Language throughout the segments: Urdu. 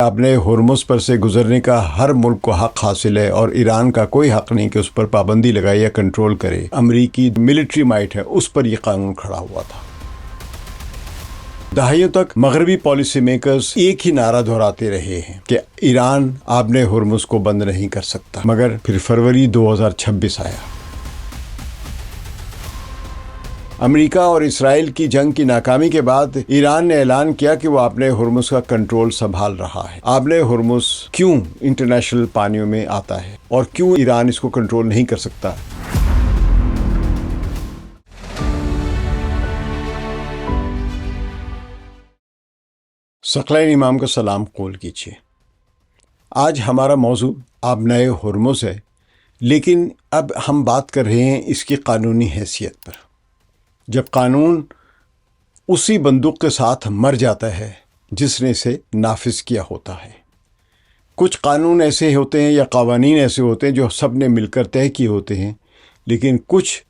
اپنے ہرمز پر سے گزرنے کا ہر ملک کو حق حاصل ہے اور ایران کا کوئی حق نہیں کہ اس پر پابندی لگائے یا کنٹرول کرے۔ امریکی ملٹری مائٹ ہے اس پر یہ قانون کھڑا ہوا تھا۔ دہائیوں تک مغربی پالیسی میکرز ایک ہی نعرہ دہراتے رہے ہیں کہ ایران آبِ ہرمز کو بند نہیں کر سکتا، مگر پھر فروری 2026 آیا۔ امریکہ اور اسرائیل کی جنگ کی ناکامی کے بعد ایران نے اعلان کیا کہ وہ آبِ ہرمز کا کنٹرول سنبھال رہا ہے۔ آبِ ہرمز کیوں انٹرنیشنل پانیوں میں آتا ہے اور کیوں ایران اس کو کنٹرول نہیں کر سکتا؟ ثقلین امام کو سلام قول کیجیے۔ آج ہمارا موضوع آبِ ہرمز ہے، لیکن اب ہم بات کر رہے ہیں اس کی قانونی حیثیت پر۔ جب قانون اسی بندوق کے ساتھ مر جاتا ہے جس نے اسے نافذ کیا ہوتا ہے۔ کچھ قانون ایسے ہوتے ہیں یا قوانین ایسے ہوتے ہیں جو سب نے مل کر طے کیے ہوتے ہیں، لیکن کچھ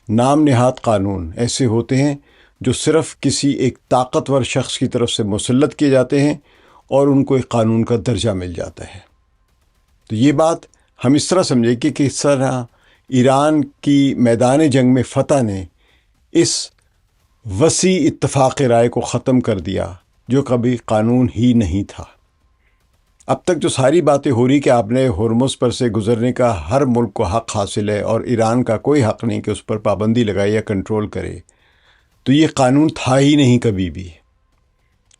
نام نہاد قانون ایسے ہوتے ہیں جو صرف کسی ایک طاقتور شخص کی طرف سے مسلط کیے جاتے ہیں اور ان کو ایک قانون کا درجہ مل جاتا ہے۔ تو یہ بات ہم اس طرح سمجھیں کہ کس طرح ایران کی میدان جنگ میں فتح نے اس وسیع اتفاق رائے کو ختم کر دیا جو کبھی قانون ہی نہیں تھا۔ اب تک جو ساری باتیں ہو رہی کہ آبِ ہرمز پر سے گزرنے کا ہر ملک کو حق حاصل ہے اور ایران کا کوئی حق نہیں کہ اس پر پابندی لگائے یا کنٹرول کرے، تو یہ قانون تھا ہی نہیں کبھی بھی۔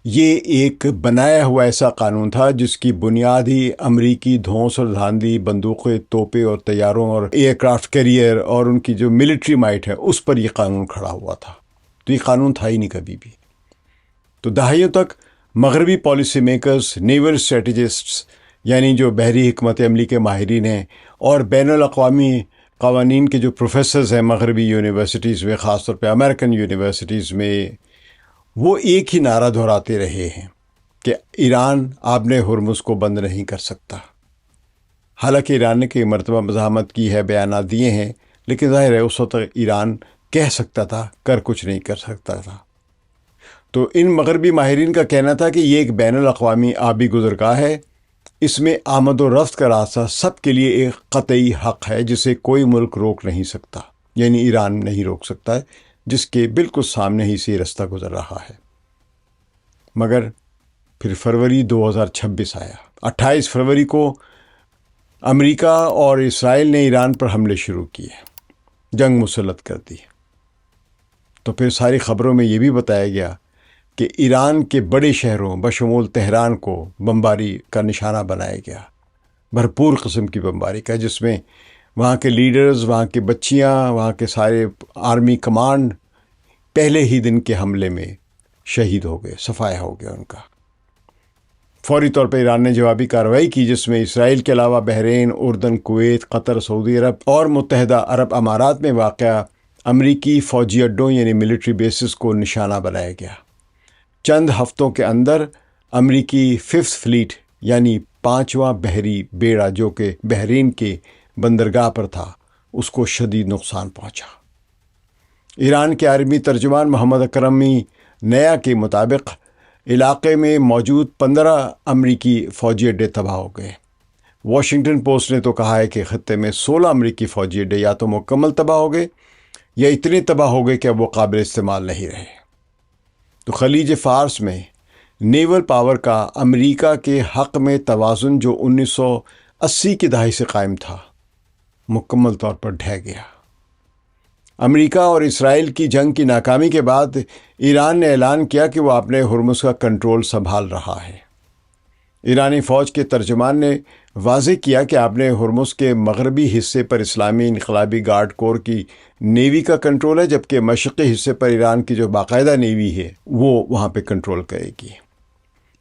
یہ ایک بنایا ہوا ایسا قانون تھا جس کی بنیاد ہی امریکی دھونس اور دھاندلی بندوقیں، توپیں اور طیاروں اور ایئر کرافٹ کیریئر اور ان کی جو ملٹری مائٹ ہے اس پر یہ قانون کھڑا ہوا تھا۔ تو یہ قانون تھا ہی نہیں کبھی بھی۔ تو دہائیوں تک مغربی پالیسی میکرز، نیول اسٹریٹجسٹس یعنی جو بحری حکمت عملی کے ماہرین ہیں، اور بین الاقوامی قوانین کے جو پروفیسرز ہیں مغربی یونیورسٹیز میں، خاص طور پہ امریکن یونیورسٹیز میں، وہ ایک ہی نعرہ دہراتے رہے ہیں کہ ایران آبِ ہرمز کو بند نہیں کر سکتا۔ حالانکہ ایران نے کئی مرتبہ مزاحمت کی ہے، بیانات دیے ہیں، لیکن ظاہر ہے اس وقت ایران کہہ سکتا تھا، کر کچھ نہیں کر سکتا تھا۔ تو ان مغربی ماہرین کا کہنا تھا کہ یہ ایک بین الاقوامی آبی گزرگاہ ہے، اس میں آمد و رفت کا راستہ سب کے لیے ایک قطعی حق ہے جسے کوئی ملک روک نہیں سکتا، یعنی ایران نہیں روک سکتا ہے، جس کے بالکل سامنے ہی سے راستہ گزر رہا ہے۔ مگر پھر فروری 2026 آیا۔ 28 فروری کو امریکہ اور اسرائیل نے ایران پر حملے شروع کیے، جنگ مسلط کر دی۔ تو پھر ساری خبروں میں یہ بھی بتایا گیا کہ ایران کے بڑے شہروں بشمول تہران کو بمباری کا نشانہ بنایا گیا، بھرپور قسم کی بمباری کا، جس میں وہاں کے لیڈرز، وہاں کی بچیاں، وہاں کے سارے آرمی کمانڈ پہلے ہی دن کے حملے میں شہید ہو گئے، صفایا ہو گیا ان کا۔ فوری طور پہ ایران نے جوابی کارروائی کی جس میں اسرائیل کے علاوہ بحرین، اردن، کویت، قطر، سعودی عرب اور متحدہ عرب امارات میں واقع امریکی فوجی اڈوں یعنی ملٹری بیسز کو نشانہ بنایا گیا۔ چند ہفتوں کے اندر امریکی 5th فلیٹ یعنی 5واں بحری بیڑا جو کہ بحرین کے بندرگاہ پر تھا، اس کو شدید نقصان پہنچا۔ ایران کے عربی ترجمان محمد اکرمی نیا کے مطابق علاقے میں موجود 15 امریکی فوجی اڈے تباہ ہو گئے۔ واشنگٹن پوسٹ نے تو کہا ہے کہ خطے میں 16 امریکی فوجی اڈے یا تو مکمل تباہ ہو گئے یا اتنے تباہ ہو گئے کہ اب وہ قابل استعمال نہیں رہے۔ تو خلیج فارس میں نیول پاور کا امریکہ کے حق میں توازن جو 1980 کی دہائی سے قائم تھا، مکمل طور پر ڈھہ گیا۔ امریکہ اور اسرائیل کی جنگ کی ناکامی کے بعد ایران نے اعلان کیا کہ وہ آبِ ہرمز کا کنٹرول سنبھال رہا ہے۔ ایرانی فوج کے ترجمان نے واضح کیا کہ آبِ ہرمز کے مغربی حصے پر اسلامی انقلابی گارڈ کور کی نیوی کا کنٹرول ہے، جبکہ مشرقی حصے پر ایران کی جو باقاعدہ نیوی ہے وہ وہاں پہ کنٹرول کرے گی۔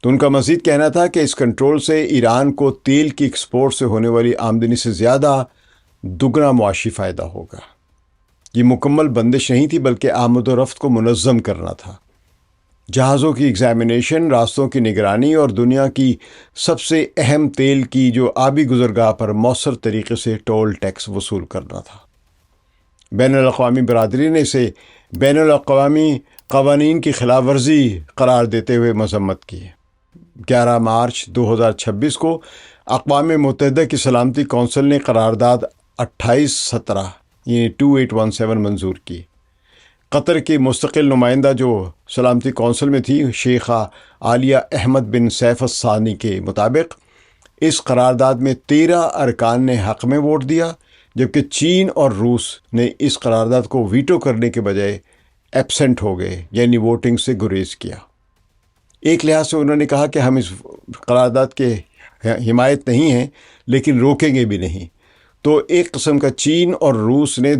تو ان کا مزید کہنا تھا کہ اس کنٹرول سے ایران کو تیل کی ایکسپورٹ سے ہونے والی آمدنی سے زیادہ دگنا معاشی فائدہ ہوگا۔ یہ مکمل بندش نہیں تھی بلکہ آمد و رفت کو منظم کرنا تھا، جہازوں کی ایگزامینیشن، راستوں کی نگرانی اور دنیا کی سب سے اہم تیل کی جو آبی گزرگاہ پر مؤثر طریقے سے ٹول ٹیکس وصول کرنا تھا۔ بین الاقوامی برادری نے اسے بین الاقوامی قوانین کی خلاف ورزی قرار دیتے ہوئے مذمت کی۔ 11 مارچ 2026 کو اقوام متحدہ کی سلامتی کونسل نے قرارداد 2817 یعنی 2817 منظور کی۔ قطر کی مستقل نمائندہ جو سلامتی کونسل میں تھی، شیخہ عالیہ احمد بن سیف الثانی کے مطابق اس قرارداد میں 13 ارکان نے حق میں ووٹ دیا، جبکہ چین اور روس نے اس قرارداد کو ویٹو کرنے کے بجائے ایبسنٹ ہو گئے، یعنی ووٹنگ سے گریز کیا۔ ایک لحاظ سے انہوں نے کہا کہ ہم اس قرارداد کے حمایت نہیں ہیں لیکن روکیں گے بھی نہیں۔ تو ایک قسم کا چین اور روس نے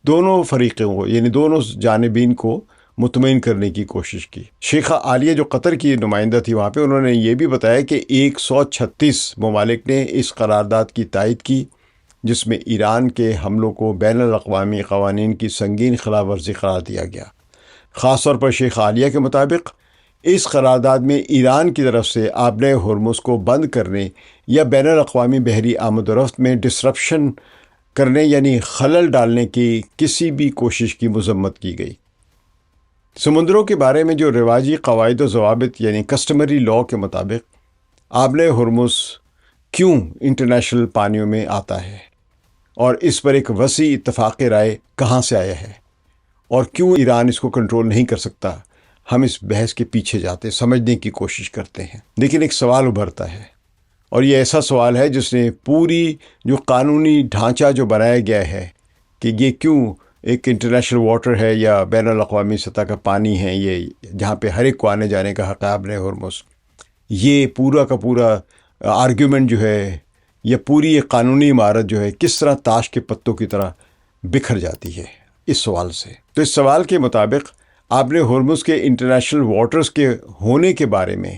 دونوں فریقوں کو یعنی دونوں جانبین کو مطمئن کرنے کی کوشش کی۔ شیخہ عالیہ جو قطر کی نمائندہ تھی وہاں پہ، انہوں نے یہ بھی بتایا کہ 136 ممالک نے اس قرارداد کی تائید کی، جس میں ایران کے حملوں کو بین الاقوامی قوانین کی سنگین خلاف ورزی قرار دیا گیا۔ خاص طور پر شیخہ عالیہ کے مطابق اس قرارداد میں ایران کی طرف سے آبنۂ ہرمز کو بند کرنے یا بین الاقوامی بحری آمد و رفت میں ڈسرپشن کرنے یعنی خلل ڈالنے کی کسی بھی کوشش کی مذمت کی گئی۔ سمندروں کے بارے میں جو رواجی قواعد و ضوابط یعنی کسٹمری لاء کے مطابق آبنۂ ہرمز کیوں انٹرنیشنل پانیوں میں آتا ہے اور اس پر ایک وسیع اتفاق رائے کہاں سے آیا ہے اور کیوں ایران اس کو کنٹرول نہیں کر سکتا، ہم اس بحث کے پیچھے جاتے سمجھنے کی کوشش کرتے ہیں۔ لیکن ایک سوال ابھرتا ہے، اور یہ ایسا سوال ہے جس نے پوری جو قانونی ڈھانچہ جو بنایا گیا ہے کہ یہ کیوں ایک انٹرنیشنل واٹر ہے یا بین الاقوامی سطح کا پانی ہے، یہ جہاں پہ ہر ایک کو آنے جانے کا حق ہے آبنۂ ہرمز، یہ پورا کا پورا آرگیومنٹ جو ہے یا پوری یہ قانونی عمارت جو ہے کس طرح تاش کے پتوں کی طرح بکھر جاتی ہے اس سوال سے۔ تو اس سوال کے مطابق آبنۂ ہرمز کے انٹرنیشنل واٹرز کے ہونے کے بارے میں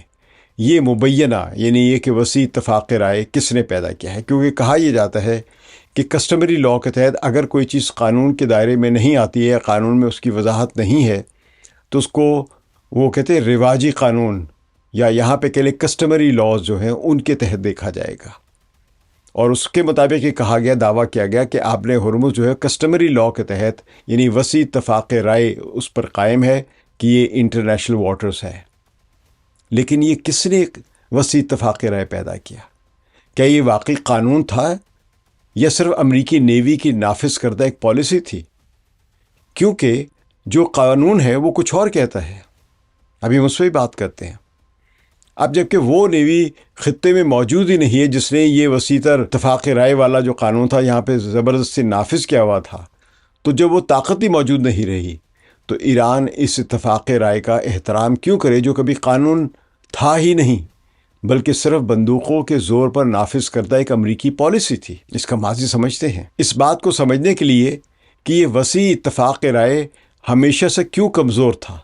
یہ مبینہ یعنی یہ کہ وسیع اتفاق رائے کس نے پیدا کیا ہے، کیونکہ کہا یہ جاتا ہے کہ کسٹمری لاء کے تحت اگر کوئی چیز قانون کے دائرے میں نہیں آتی ہے یا قانون میں اس کی وضاحت نہیں ہے تو اس کو وہ کہتے ہیں رواجی قانون یا یہاں پہ کہلے کسٹمری لاز جو ہیں ان کے تحت دیکھا جائے گا۔ اور اس کے مطابق یہ کہا گیا، دعویٰ کیا گیا کہ آبنۂ ہرمز جو ہے کسٹمری لاء کے تحت یعنی وسیع اتفاق رائے اس پر قائم ہے کہ یہ انٹرنیشنل واٹرز ہے۔ لیکن یہ کس نے وسیع اتفاق رائے پیدا کیا؟ کیا یہ واقعی قانون تھا یا صرف امریکی نیوی کی نافذ کردہ ایک پالیسی تھی؟ کیونکہ جو قانون ہے وہ کچھ اور کہتا ہے۔ ابھی ہم اس پہ بات کرتے ہیں۔ اب جبکہ وہ نیوی خطے میں موجود ہی نہیں ہے جس نے یہ وسیع تر اتفاق رائے والا جو قانون تھا یہاں پہ زبردستی نافذ کیا ہوا تھا، تو جب وہ طاقت ہی موجود نہیں رہی تو ایران اس اتفاق رائے کا احترام کیوں کرے جو کبھی قانون تھا ہی نہیں بلکہ صرف بندوقوں کے زور پر نافذ کردہ ایک امریکی پالیسی تھی؟ اس کا ماضی سمجھتے ہیں۔ اس بات کو سمجھنے کے لیے کہ یہ وسیع اتفاق رائے ہمیشہ سے کیوں کمزور تھا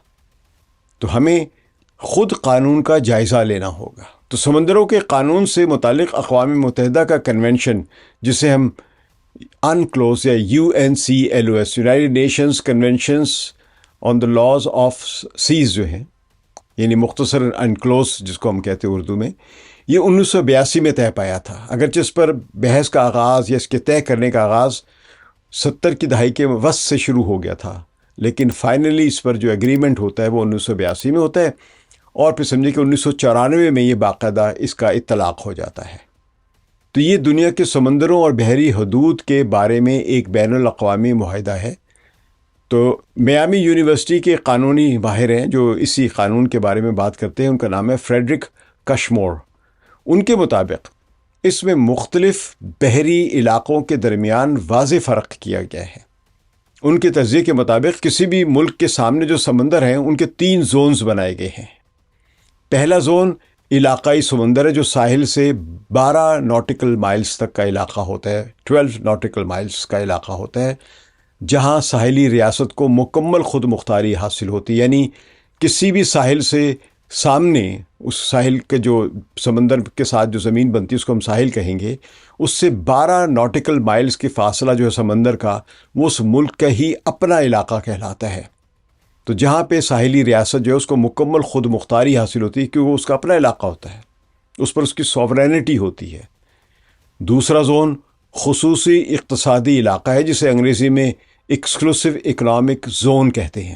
تو ہمیں خود قانون کا جائزہ لینا ہوگا۔ تو سمندروں کے قانون سے متعلق اقوام متحدہ کا کنونشن، جسے ہم UNCLOS یا UNCLOS United Nations conventions on the laws of seas جو ہیں، یعنی مختصر UNCLOS جس کو ہم کہتے ہیں اردو میں، یہ 1982 میں طے پایا تھا۔ اگرچہ اس پر بحث کا آغاز یا اس کے طے کرنے کا آغاز 70 کی دہائی کے وسط سے شروع ہو گیا تھا، لیکن فائنلی اس پر جو ایگریمنٹ ہوتا ہے وہ 1982 میں ہوتا ہے، اور پھر سمجھے کہ 1994 میں یہ باقاعدہ اس کا اطلاق ہو جاتا ہے۔ تو یہ دنیا کے سمندروں اور بحری حدود کے بارے میں ایک بین الاقوامی معاہدہ ہے۔ تو میامی یونیورسٹی کے قانونی ماہر ہیں جو اسی قانون کے بارے میں بات کرتے ہیں، ان کا نام ہے فریڈرک کشمور۔ ان کے مطابق اس میں مختلف بحری علاقوں کے درمیان واضح فرق کیا گیا ہے۔ ان کے تجزیے کے مطابق کسی بھی ملک کے سامنے جو سمندر ہیں ان کے 3 زونز بنائے گئے ہیں۔ پہلا زون علاقائی سمندر ہے جو ساحل سے 12 ناٹیکل مائلز تک کا علاقہ ہوتا ہے، 12 ناٹیکل مائلز کا علاقہ ہوتا ہے، جہاں ساحلی ریاست کو مکمل خود مختاری حاصل ہوتی ہے، یعنی کسی بھی ساحل سے سامنے اس ساحل کے جو سمندر کے ساتھ جو زمین بنتی ہے اس کو ہم ساحل کہیں گے، اس سے 12 ناٹیکل مائلز کی فاصلہ جو ہے سمندر کا، وہ اس ملک کا ہی اپنا علاقہ کہلاتا ہے۔ تو جہاں پہ ساحلی ریاست جو ہے اس کو مکمل خود مختاری حاصل ہوتی ہے کیونکہ وہ اس کا اپنا علاقہ ہوتا ہے، اس پر اس کی سوورینٹی ہوتی ہے۔ دوسرا زون خصوصی اقتصادی علاقہ ہے جسے انگریزی میں ایکسکلوسیو اکنامک زون کہتے ہیں۔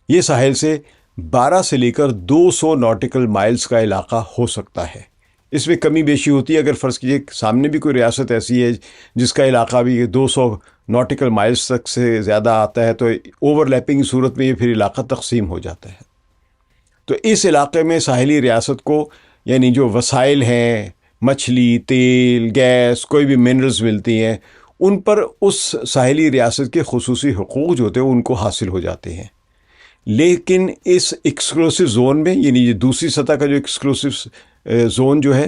یہ ساحل سے 12 سے لے کر 200 ناٹیکل مائلز کا علاقہ ہو سکتا ہے۔ اس میں کمی بیشی ہوتی ہے۔ اگر فرض کیجیے سامنے بھی کوئی ریاست ایسی ہے جس کا علاقہ بھی 200 ناٹیکل مائلز تک سے زیادہ آتا ہے تو اوور لیپنگ کی صورت میں یہ پھر علاقہ تقسیم ہو جاتا ہے۔ تو اس علاقے میں ساحلی ریاست کو یعنی جو وسائل ہیں، مچھلی، تیل، گیس، کوئی بھی منرلز ملتی ہیں، ان پر اس ساحلی ریاست کے خصوصی حقوق جو ہوتے ہیں ان کو حاصل ہو جاتے ہیں۔ لیکن اس ایکسکلوسیو زون میں یعنی یہ دوسری سطح کا جو ایکسکلوسیو زون جو ہے،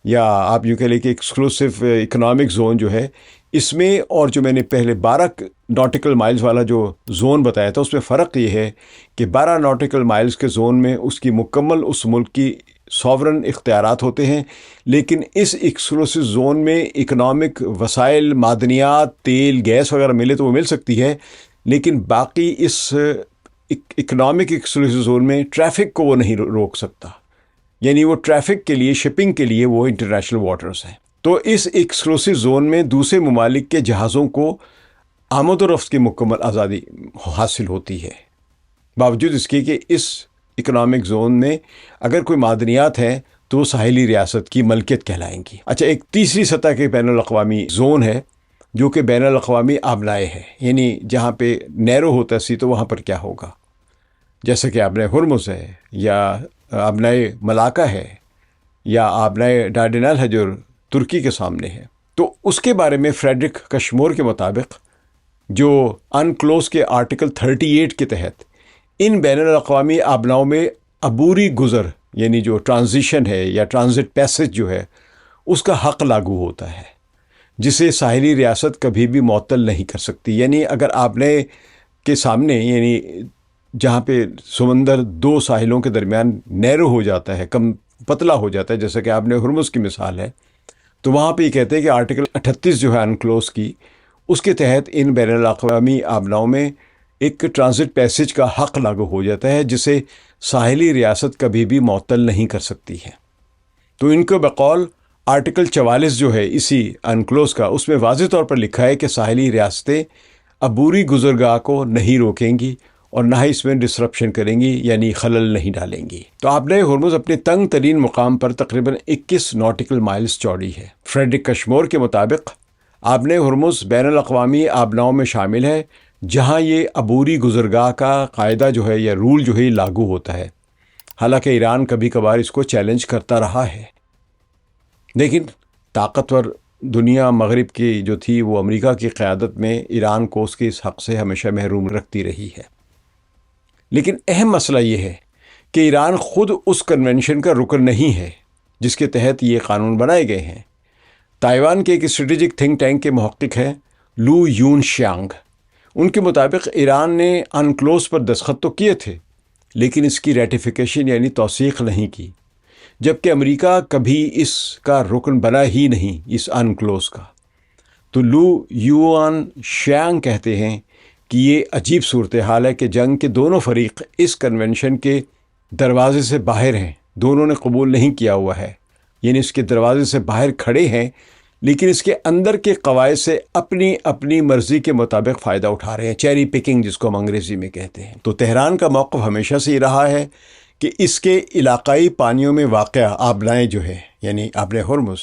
یا آپ یوں کہہ لیں کہ ایکسکلوسیو اکنامک زون جو ہے، اس میں اور جو میں نے پہلے 12 ناٹیکل مائلز والا جو زون بتایا تھا اس میں فرق یہ ہے کہ 12 ناٹیکل مائلز کے زون میں اس کی مکمل اس ملک کی ساورن اختیارات ہوتے ہیں، لیکن اس ایکسکلوسیو زون میں اکنامک وسائل، معدنیات، تیل، گیس وغیرہ ملے تو وہ مل سکتی ہے، لیکن باقی اس اکنامک ایکسکلوسیو زون میں ٹریفک کو وہ نہیں روک سکتا، یعنی وہ ٹریفک کے لیے، شپنگ کے لیے وہ انٹرنیشنل واٹرز ہیں۔ تو اس ایکسکلوسیو زون میں دوسرے ممالک کے جہازوں کو آمد و رفت کی مکمل آزادی حاصل ہوتی ہے، باوجود اس کے کہ اس اکنامک زون میں اگر کوئی معدنیات ہیں تو وہ ساحلی ریاست کی ملکیت کہلائیں گی۔ اچھا، ایک تیسری سطح کے بین الاقوامی زون ہے جو کہ بین الاقوامی آبنائے ہے، یعنی جہاں پہ نیرو ہوتا سی تو وہاں پر کیا ہوگا، جیسے کہ آبنائے ہرمز ہے، یا آبنائے ملاکا ہے، یا آبنائے ڈارڈینل ہے جو ترکی کے سامنے ہے۔ تو اس کے بارے میں فریڈرک کشمور کے مطابق جو انکلوز کے آرٹیکل 38 کے تحت ان بین الاقوامی آبناؤں میں عبوری گزر یعنی جو ٹرانزیشن ہے یا ٹرانزٹ پیسج جو ہے اس کا حق لاگو ہوتا ہے، جسے ساحلی ریاست کبھی بھی معطل نہیں کر سکتی۔ یعنی اگر آپ نے کے سامنے یعنی جہاں پہ سمندر دو ساحلوں کے درمیان نیرو ہو جاتا ہے، کم پتلا ہو جاتا ہے، جیسا کہ آپ نے ہرمز کی مثال ہے، تو وہاں پہ یہ کہتے ہیں کہ آرٹیکل 38 جو ہے انکلوز کی، اس کے تحت ان بین الاقوامی آبناؤں میں ایک ٹرانزٹ پیسج کا حق لاگو ہو جاتا ہے جسے ساحلی ریاست کبھی بھی معطل نہیں کر سکتی ہے۔ تو ان کو بقول آرٹیکل 44 جو ہے اسی انکلوز کا، اس میں واضح طور پر لکھا ہے کہ ساحلی ریاستیں عبوری گزرگاہ کو نہیں روکیں گی اور نہ ہی اس میں ڈسرپشن کریں گی، یعنی خلل نہیں ڈالیں گی۔ تو آبنائے ہرمز اپنے تنگ ترین مقام پر تقریباً 21 ناٹیکل مائلز چوڑی ہے۔ فریڈرک کشمور کے مطابق آبنائے ہرمز بین الاقوامی آبناؤں میں شامل ہے جہاں یہ عبوری گزرگاہ کا قاعدہ جو ہے یا رول جو ہے لاگو ہوتا ہے، حالانکہ ایران کبھی کبھار اس کو چیلنج کرتا رہا ہے، لیکن طاقتور دنیا مغرب کی جو تھی وہ امریکہ کی قیادت میں ایران کو اس کے اس حق سے ہمیشہ محروم رکھتی رہی ہے۔ لیکن اہم مسئلہ یہ ہے کہ ایران خود اس کنونشن کا رکن نہیں ہے جس کے تحت یہ قانون بنائے گئے ہیں۔ تائیوان کے ایک اسٹریٹجک تھنک ٹینک کے محقق ہیں لو یون شیانگ، ان کے مطابق ایران نے انکلوز پر دستخط تو کیے تھے لیکن اس کی ریٹیفیکیشن یعنی توثیق نہیں کی، جبکہ امریکہ کبھی اس کا رکن بنا ہی نہیں اس انکلوز کا۔ تو لو یون شیانگ کہتے ہیں کہ یہ عجیب صورتحال ہے کہ جنگ کے دونوں فریق اس کنونشن کے دروازے سے باہر ہیں، دونوں نے قبول نہیں کیا ہوا ہے، یعنی اس کے دروازے سے باہر کھڑے ہیں لیکن اس کے اندر کے قواعد سے اپنی اپنی مرضی کے مطابق فائدہ اٹھا رہے ہیں، چیری پکنگ جس کو ہم انگریزی میں کہتے ہیں۔ تو تہران کا موقف ہمیشہ سے یہ رہا ہے کہ اس کے علاقائی پانیوں میں واقع آبنائیں جو ہے یعنی آبنائے ہرمز،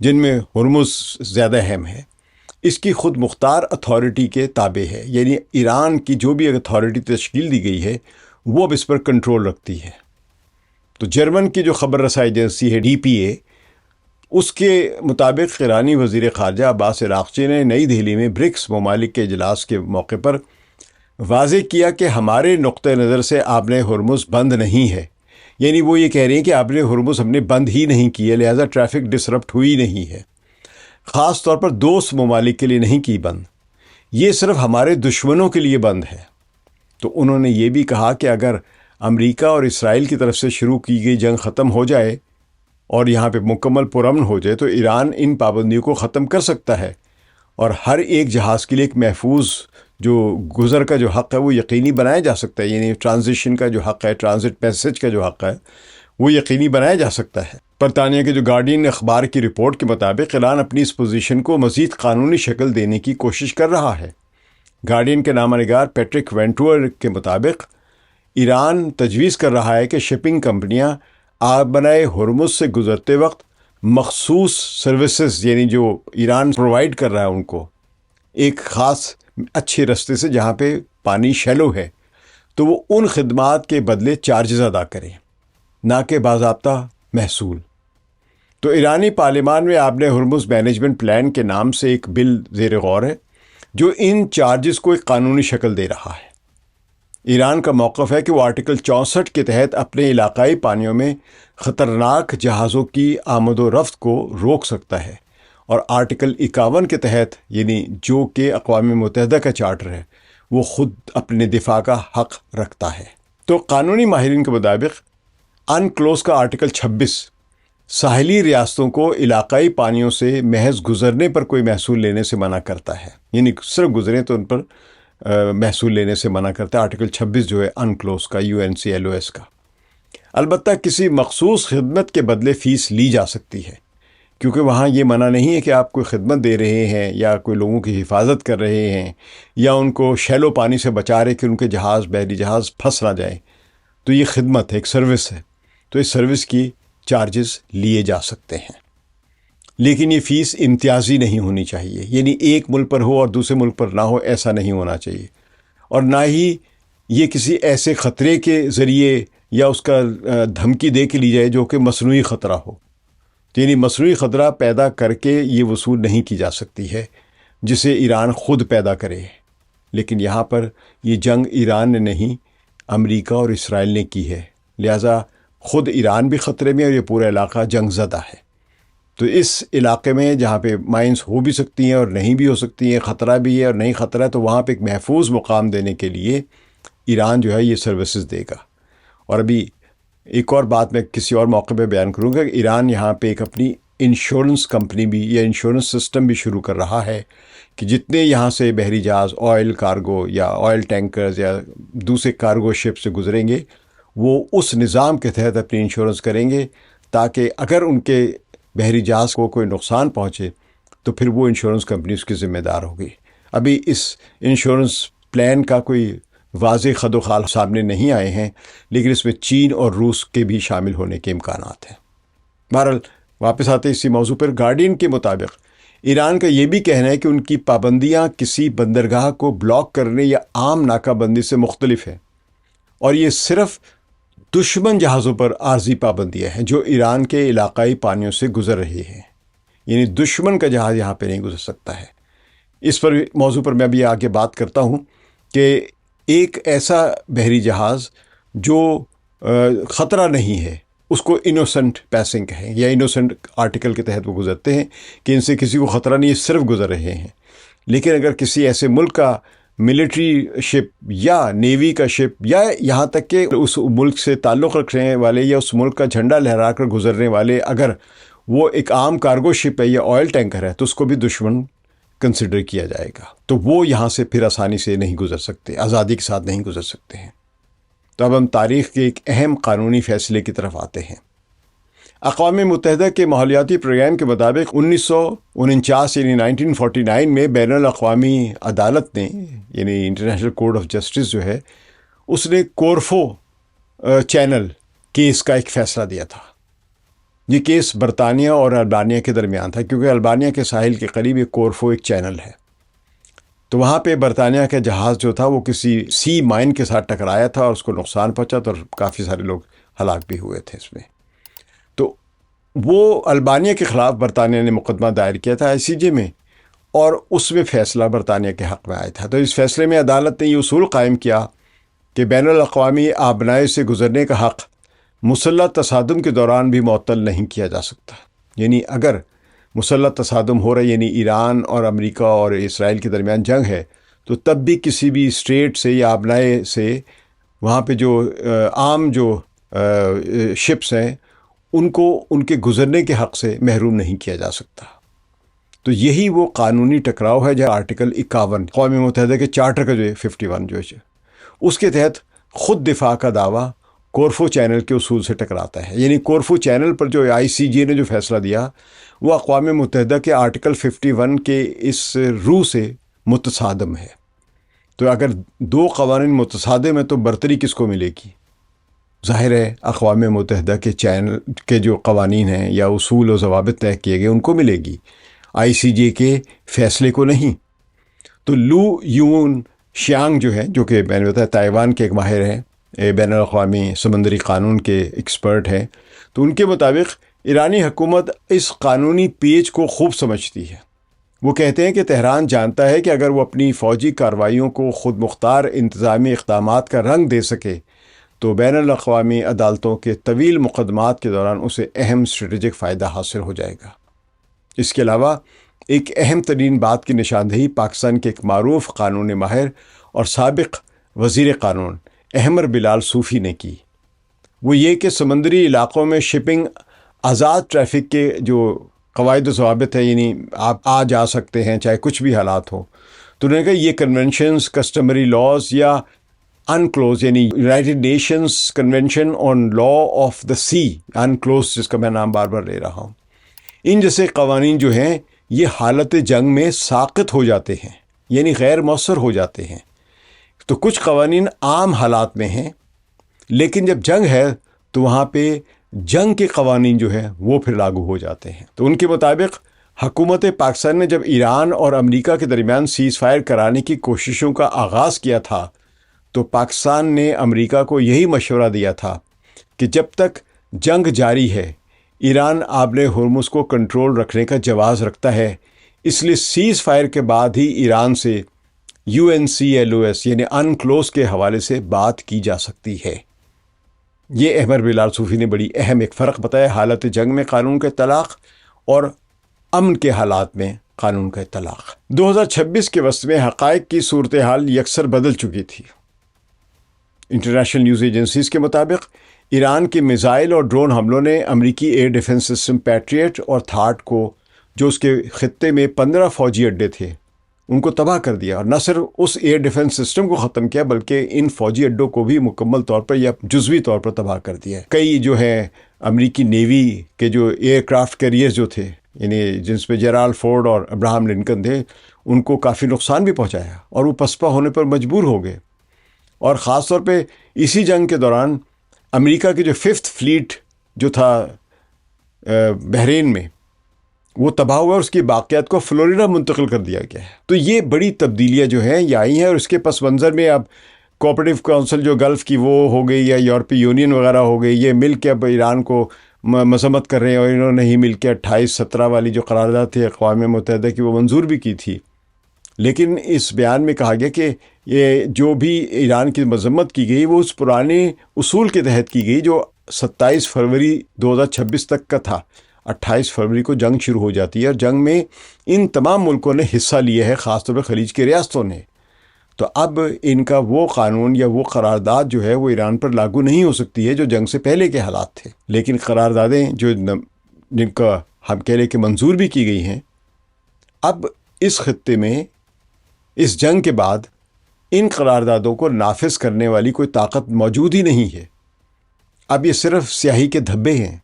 جن میں ہرمز زیادہ اہم ہے، اس کی خود مختار اتھارٹی کے تابع ہے، یعنی ایران کی جو بھی اتھارٹی تشکیل دی گئی ہے وہ اب اس پر کنٹرول رکھتی ہے۔ تو جرمن کی جو خبر رسائی ایجنسی ہے DPA، اس کے مطابق ایرانی وزیر خارجہ عباس عراقچی نے نئی دہلی میں برکس ممالک کے اجلاس کے موقع پر واضح کیا کہ ہمارے نقطۂ نظر سے آبنائے ہرمز بند نہیں ہے، یعنی وہ یہ کہہ رہے ہیں کہ آبنائے ہرمز ہم نے بند ہی نہیں کی ہے، لہذا ٹریفک ڈسرپٹ ہوئی نہیں ہے، خاص طور پر دوست ممالک کے لیے نہیں کی بند، یہ صرف ہمارے دشمنوں کے لیے بند ہے۔ تو انہوں نے یہ بھی کہا کہ اگر امریکہ اور اسرائیل کی طرف سے شروع کی گئی جنگ ختم ہو جائے اور یہاں پہ مکمل پرامن ہو جائے تو ایران ان پابندیوں کو ختم کر سکتا ہے اور ہر ایک جہاز کے لیے ایک محفوظ جو گزر کا جو حق ہے وہ یقینی بنایا جا سکتا ہے، یعنی ٹرانزیشن کا جو حق ہے، ٹرانزٹ پیسج کا جو حق ہے وہ یقینی بنایا جا سکتا ہے۔ برطانیہ کے جو گارڈین اخبار کی رپورٹ کے مطابق ایران اپنی اس پوزیشن کو مزید قانونی شکل دینے کی کوشش کر رہا ہے۔ گارڈین کے نامہ نگار پیٹرک وینٹور کے مطابق ایران تجویز کر رہا ہے کہ شپنگ کمپنیاں آبنائے ہرمز سے گزرتے وقت مخصوص سروسز، یعنی جو ایران پرووائڈ کر رہا ہے ان کو ایک خاص اچھے رستے سے جہاں پہ پانی شیلو ہے، تو وہ ان خدمات کے بدلے چارجز ادا کریں، نہ کہ باضابطہ محصول۔ تو ایرانی پارلیمان میں آبنائے ہرمز مینجمنٹ پلان کے نام سے ایک بل زیر غور ہے جو ان چارجز کو ایک قانونی شکل دے رہا ہے۔ ایران کا موقف ہے کہ وہ آرٹیکل 64 کے تحت اپنے علاقائی پانیوں میں خطرناک جہازوں کی آمد و رفت کو روک سکتا ہے، اور آرٹیکل 51 کے تحت، یعنی جو کہ اقوام متحدہ کا چارٹر ہے، وہ خود اپنے دفاع کا حق رکھتا ہے۔ تو قانونی ماہرین کے مطابق انکلوز کا آرٹیکل 26 ساحلی ریاستوں کو علاقائی پانیوں سے محض گزرنے پر کوئی محصول لینے سے منع کرتا ہے، یعنی صرف گزریں تو ان پر محصول لینے سے منع کرتا ہے، آرٹیکل 26 جو ہے انکلوز کا، UNCLOS کا۔ البتہ کسی مخصوص خدمت کے بدلے فیس لی جا سکتی ہے، کیونکہ وہاں یہ منع نہیں ہے کہ آپ کوئی خدمت دے رہے ہیں یا کوئی لوگوں کی حفاظت کر رہے ہیں یا ان کو شیلو پانی سے بچا رہے کہ ان کے جہاز، بحری جہاز پھنس نہ جائیں۔ تو یہ خدمت ہے، ایک سروس ہے، تو اس سروس کی چارجز لیے جا سکتے ہیں، لیکن یہ فیس امتیازی نہیں ہونی چاہیے، یعنی ایک ملک پر ہو اور دوسرے ملک پر نہ ہو، ایسا نہیں ہونا چاہیے، اور نہ ہی یہ کسی ایسے خطرے کے ذریعے یا اس کا دھمکی دے کے لی جائے جو کہ مصنوعی خطرہ ہو، یعنی مصنوعی خطرہ پیدا کر کے یہ وصول نہیں کی جا سکتی ہے جسے ایران خود پیدا کرے۔ لیکن یہاں پر یہ جنگ ایران نے نہیں، امریکہ اور اسرائیل نے کی ہے، لہٰذا خود ایران بھی خطرے میں اور یہ پورا علاقہ جنگ زدہ ہے۔ تو اس علاقے میں جہاں پہ مائنس ہو بھی سکتی ہیں اور نہیں بھی ہو سکتی ہیں، خطرہ بھی ہے اور نہیں خطرہ ہے، تو وہاں پہ ایک محفوظ مقام دینے کے لیے ایران جو ہے یہ سروسز دے گا۔ اور ابھی ایک اور بات میں کسی اور موقع پہ بیان کروں گا کہ ایران یہاں پہ ایک اپنی انشورنس کمپنی بھی یا انشورنس سسٹم بھی شروع کر رہا ہے کہ جتنے یہاں سے بحری جہاز آئل کارگو یا آئل ٹینکرز یا دوسرے کارگو شپ سے گزریں گے، وہ اس نظام کے تحت اپنی انشورنس کریں گے، تاکہ اگر ان کے بحری جہاز کو کوئی نقصان پہنچے تو پھر وہ انشورنس کمپنی اس کی ذمہ دار ہوگی۔ ابھی اس انشورنس پلان کا کوئی واضح خد و خال سامنے نہیں آئے ہیں، لیکن اس میں چین اور روس کے بھی شامل ہونے کے امکانات ہیں۔ بہرحال واپس آتے اسی موضوع پر، گارڈین کے مطابق ایران کا یہ بھی کہنا ہے کہ ان کی پابندیاں کسی بندرگاہ کو بلاک کرنے یا عام ناکہ بندی سے مختلف ہیں، اور یہ صرف دشمن جہازوں پر عارضی پابندیاں ہیں جو ایران کے علاقائی پانیوں سے گزر رہے ہیں، یعنی دشمن کا جہاز یہاں پہ نہیں گزر سکتا ہے۔ اس پر موضوع پر میں ابھی آگے بات کرتا ہوں کہ ایک ایسا بحری جہاز جو خطرہ نہیں ہے، اس کو انوسنٹ پیسنگ ہے یا انوسنٹ آرٹیکل کے تحت وہ گزرتے ہیں کہ ان سے کسی کو خطرہ نہیں ہے، صرف گزر رہے ہیں۔ لیکن اگر کسی ایسے ملک کا ملٹری شپ یا نیوی کا شپ یا یہاں تک کہ اس ملک سے تعلق رکھنے والے یا اس ملک کا جھنڈا لہرا کر گزرنے والے، اگر وہ ایک عام کارگو شپ ہے یا آئل ٹینکر ہے، تو اس کو بھی دشمن کنسیڈر کیا جائے گا، تو وہ یہاں سے پھر آسانی سے نہیں گزر سکتے، آزادی کے ساتھ نہیں گزر سکتے ہیں۔ تو اب ہم تاریخ کے ایک اہم قانونی فیصلے کی طرف آتے ہیں۔ اقوام متحدہ کے ماحولیاتی پروگرام کے مطابق 1949 یعنی 1949 میں بین الاقوامی عدالت نے، یعنی انٹرنیشنل کورٹ آف جسٹس جو ہے، اس نے کورفو چینل کیس کا ایک فیصلہ دیا تھا۔ یہ کیس برطانیہ اور البانیہ کے درمیان تھا، کیونکہ البانیہ کے ساحل کے قریب ایک کورفو ایک چینل ہے، تو وہاں پہ برطانیہ کا جہاز جو تھا وہ کسی سی مائن کے ساتھ ٹکرایا تھا اور اس کو نقصان پہنچا، تو کافی سارے لوگ ہلاک بھی ہوئے تھے اس میں۔ تو وہ البانیہ کے خلاف برطانیہ نے مقدمہ دائر کیا تھا ICJ میں، اور اس میں فیصلہ برطانیہ کے حق میں آیا تھا۔ تو اس فیصلے میں عدالت نے یہ اصول قائم کیا کہ بین الاقوامی آبنائے سے گزرنے کا حق مسلح تصادم کے دوران بھی معطل نہیں کیا جا سکتا، یعنی اگر مسلح تصادم ہو رہا ہے، یعنی ایران اور امریکہ اور اسرائیل کے درمیان جنگ ہے، تو تب بھی کسی بھی اسٹریٹ سے یا آبنائے سے وہاں پہ جو عام جو شپس ہیں ان کو ان کے گزرنے کے حق سے محروم نہیں کیا جا سکتا۔ تو یہی وہ قانونی ٹکراؤ ہے جو آرٹیکل 51 اقوام متحدہ کے چارٹر کا جو 51 جو ہے اس کے تحت خود دفاع کا دعویٰ کورفو چینل کے اصول سے ٹکراتا ہے۔ یعنی کورفو چینل پر جو ICJ نے جو فیصلہ دیا وہ اقوام متحدہ کے آرٹیکل 51 کے اس روح سے متصادم ہے۔ تو اگر دو قوانین متصادم ہیں تو برتری کس کو ملے گی؟ ظاہر ہے اقوام متحدہ کے چینل کے جو قوانین ہیں یا اصول و ضوابط طے کیے گئے ان کو ملے گی، ICJ کے فیصلے کو نہیں۔ تو لو یون شیانگ جو ہے، جو کہ میں نے بتایا تائیوان کے ایک ماہر ہیں، بین الاقوامی سمندری قانون کے ایکسپرٹ ہیں، تو ان کے مطابق ایرانی حکومت اس قانونی پیچ کو خوب سمجھتی ہے۔ وہ کہتے ہیں کہ تہران جانتا ہے کہ اگر وہ اپنی فوجی کارروائیوں کو خود مختار انتظامی اقدامات کا رنگ دے سکے تو بین الاقوامی عدالتوں کے طویل مقدمات کے دوران اسے اہم اسٹریٹجک فائدہ حاصل ہو جائے گا۔ اس کے علاوہ ایک اہم ترین بات کی نشاندہی پاکستان کے ایک معروف قانون ماہر اور سابق وزیر قانون احمر بلال صوفی نے کی، وہ یہ کہ سمندری علاقوں میں شپنگ آزاد ٹریفک کے جو قواعد و ضوابط ہیں، یعنی آپ آ جا سکتے ہیں چاہے کچھ بھی حالات ہوں، تو انہوں نے کہا یہ کنونشنز، کسٹمری لاز یا انکلوز، یعنی United Nations convention on law of the sea UNCLOS, جس کا میں نام بار بار لے رہا ہوں، ان جیسے قوانین جو ہیں یہ حالت جنگ میں ساقط ہو جاتے ہیں، یعنی غیر مؤثر ہو جاتے ہیں۔ تو کچھ قوانین عام حالات میں ہیں، لیکن جب جنگ ہے تو وہاں پہ جنگ کے قوانین جو ہے وہ پھر لاگو ہو جاتے ہیں۔ تو ان کے مطابق حکومت پاکستان نے جب ایران اور امریکہ کے درمیان سیز فائر کرانے کی کوششوں کا آغاز کیا تھا تو پاکستان نے امریکہ کو یہی مشورہ دیا تھا کہ جب تک جنگ جاری ہے ایران آبِ ہرمز کو کنٹرول رکھنے کا جواز رکھتا ہے، اس لیے سیز فائر کے بعد ہی ایران سے UNCLOS یعنی انکلوز کے حوالے سے بات کی جا سکتی ہے۔ یہ احمر بلال صوفی نے بڑی اہم ایک فرق بتایا حالت جنگ میں قانون کا اطلاق اور امن کے حالات میں قانون کا اطلاق۔ 2026 کے وسط میں حقائق کی صورتحال یکسر بدل چکی تھی۔ انٹرنیشنل نیوز ایجنسیز کے مطابق ایران کے میزائل اور ڈرون حملوں نے امریکی ایئر ڈیفنس سسٹم پیٹریٹ اور تھاٹ کو، جو اس کے خطے میں 15 فوجی اڈے تھے، ان کو تباہ کر دیا، اور نہ صرف اس ایئر ڈیفنس سسٹم کو ختم کیا بلکہ ان فوجی اڈوں کو بھی مکمل طور پر یا جزوی طور پر تباہ کر دیا۔ کئی جو ہے امریکی نیوی کے جو ایئر کرافٹ کیریئر جو تھے، یعنی جن پہ جیرالڈ فورڈ اور ابراہم لنکن تھے، ان کو کافی نقصان بھی پہنچایا اور وہ پسپا ہونے پر مجبور ہو گئے۔ اور خاص طور پہ اسی جنگ کے دوران امریکہ کی جو 5th فلیٹ جو تھا بحرین میں، وہ تباہ ہوا اور اس کی باقیات کو فلوریڈا منتقل کر دیا گیا ہے۔ تو یہ بڑی تبدیلیاں جو ہیں یہ آئی ہیں، اور اس کے پس منظر میں اب کوآپریٹو کونسل جو گلف کی وہ ہو گئی یا یورپی یونین وغیرہ ہو گئی، یہ مل کے اب ایران کو مذمت کر رہے ہیں، اور انہوں نے ہی مل کے 28-17 والی جو قرارداد تھی اقوام متحدہ کی وہ منظور بھی کی تھی۔ لیکن اس بیان میں کہا گیا کہ یہ جو بھی ایران کی مذمت کی گئی وہ اس پرانے اصول کے تحت کی گئی جو 27 فروری 2026 تک کا تھا۔ 28 فروری کو جنگ شروع ہو جاتی ہے، اور جنگ میں ان تمام ملکوں نے حصہ لیا ہے، خاص طور پہ خلیج کی ریاستوں نے۔ تو اب ان کا وہ قانون یا وہ قرارداد جو ہے وہ ایران پر لاگو نہیں ہو سکتی ہے جو جنگ سے پہلے کے حالات تھے، لیکن قراردادیں جو جن کا ہم کہہ لیں کہ منظور بھی کی گئی ہیں، اب اس خطے میں اس جنگ کے بعد ان قراردادوں کو نافذ کرنے والی کوئی طاقت موجود ہی نہیں ہے۔ اب یہ صرف سیاہی کے دھبے ہیں،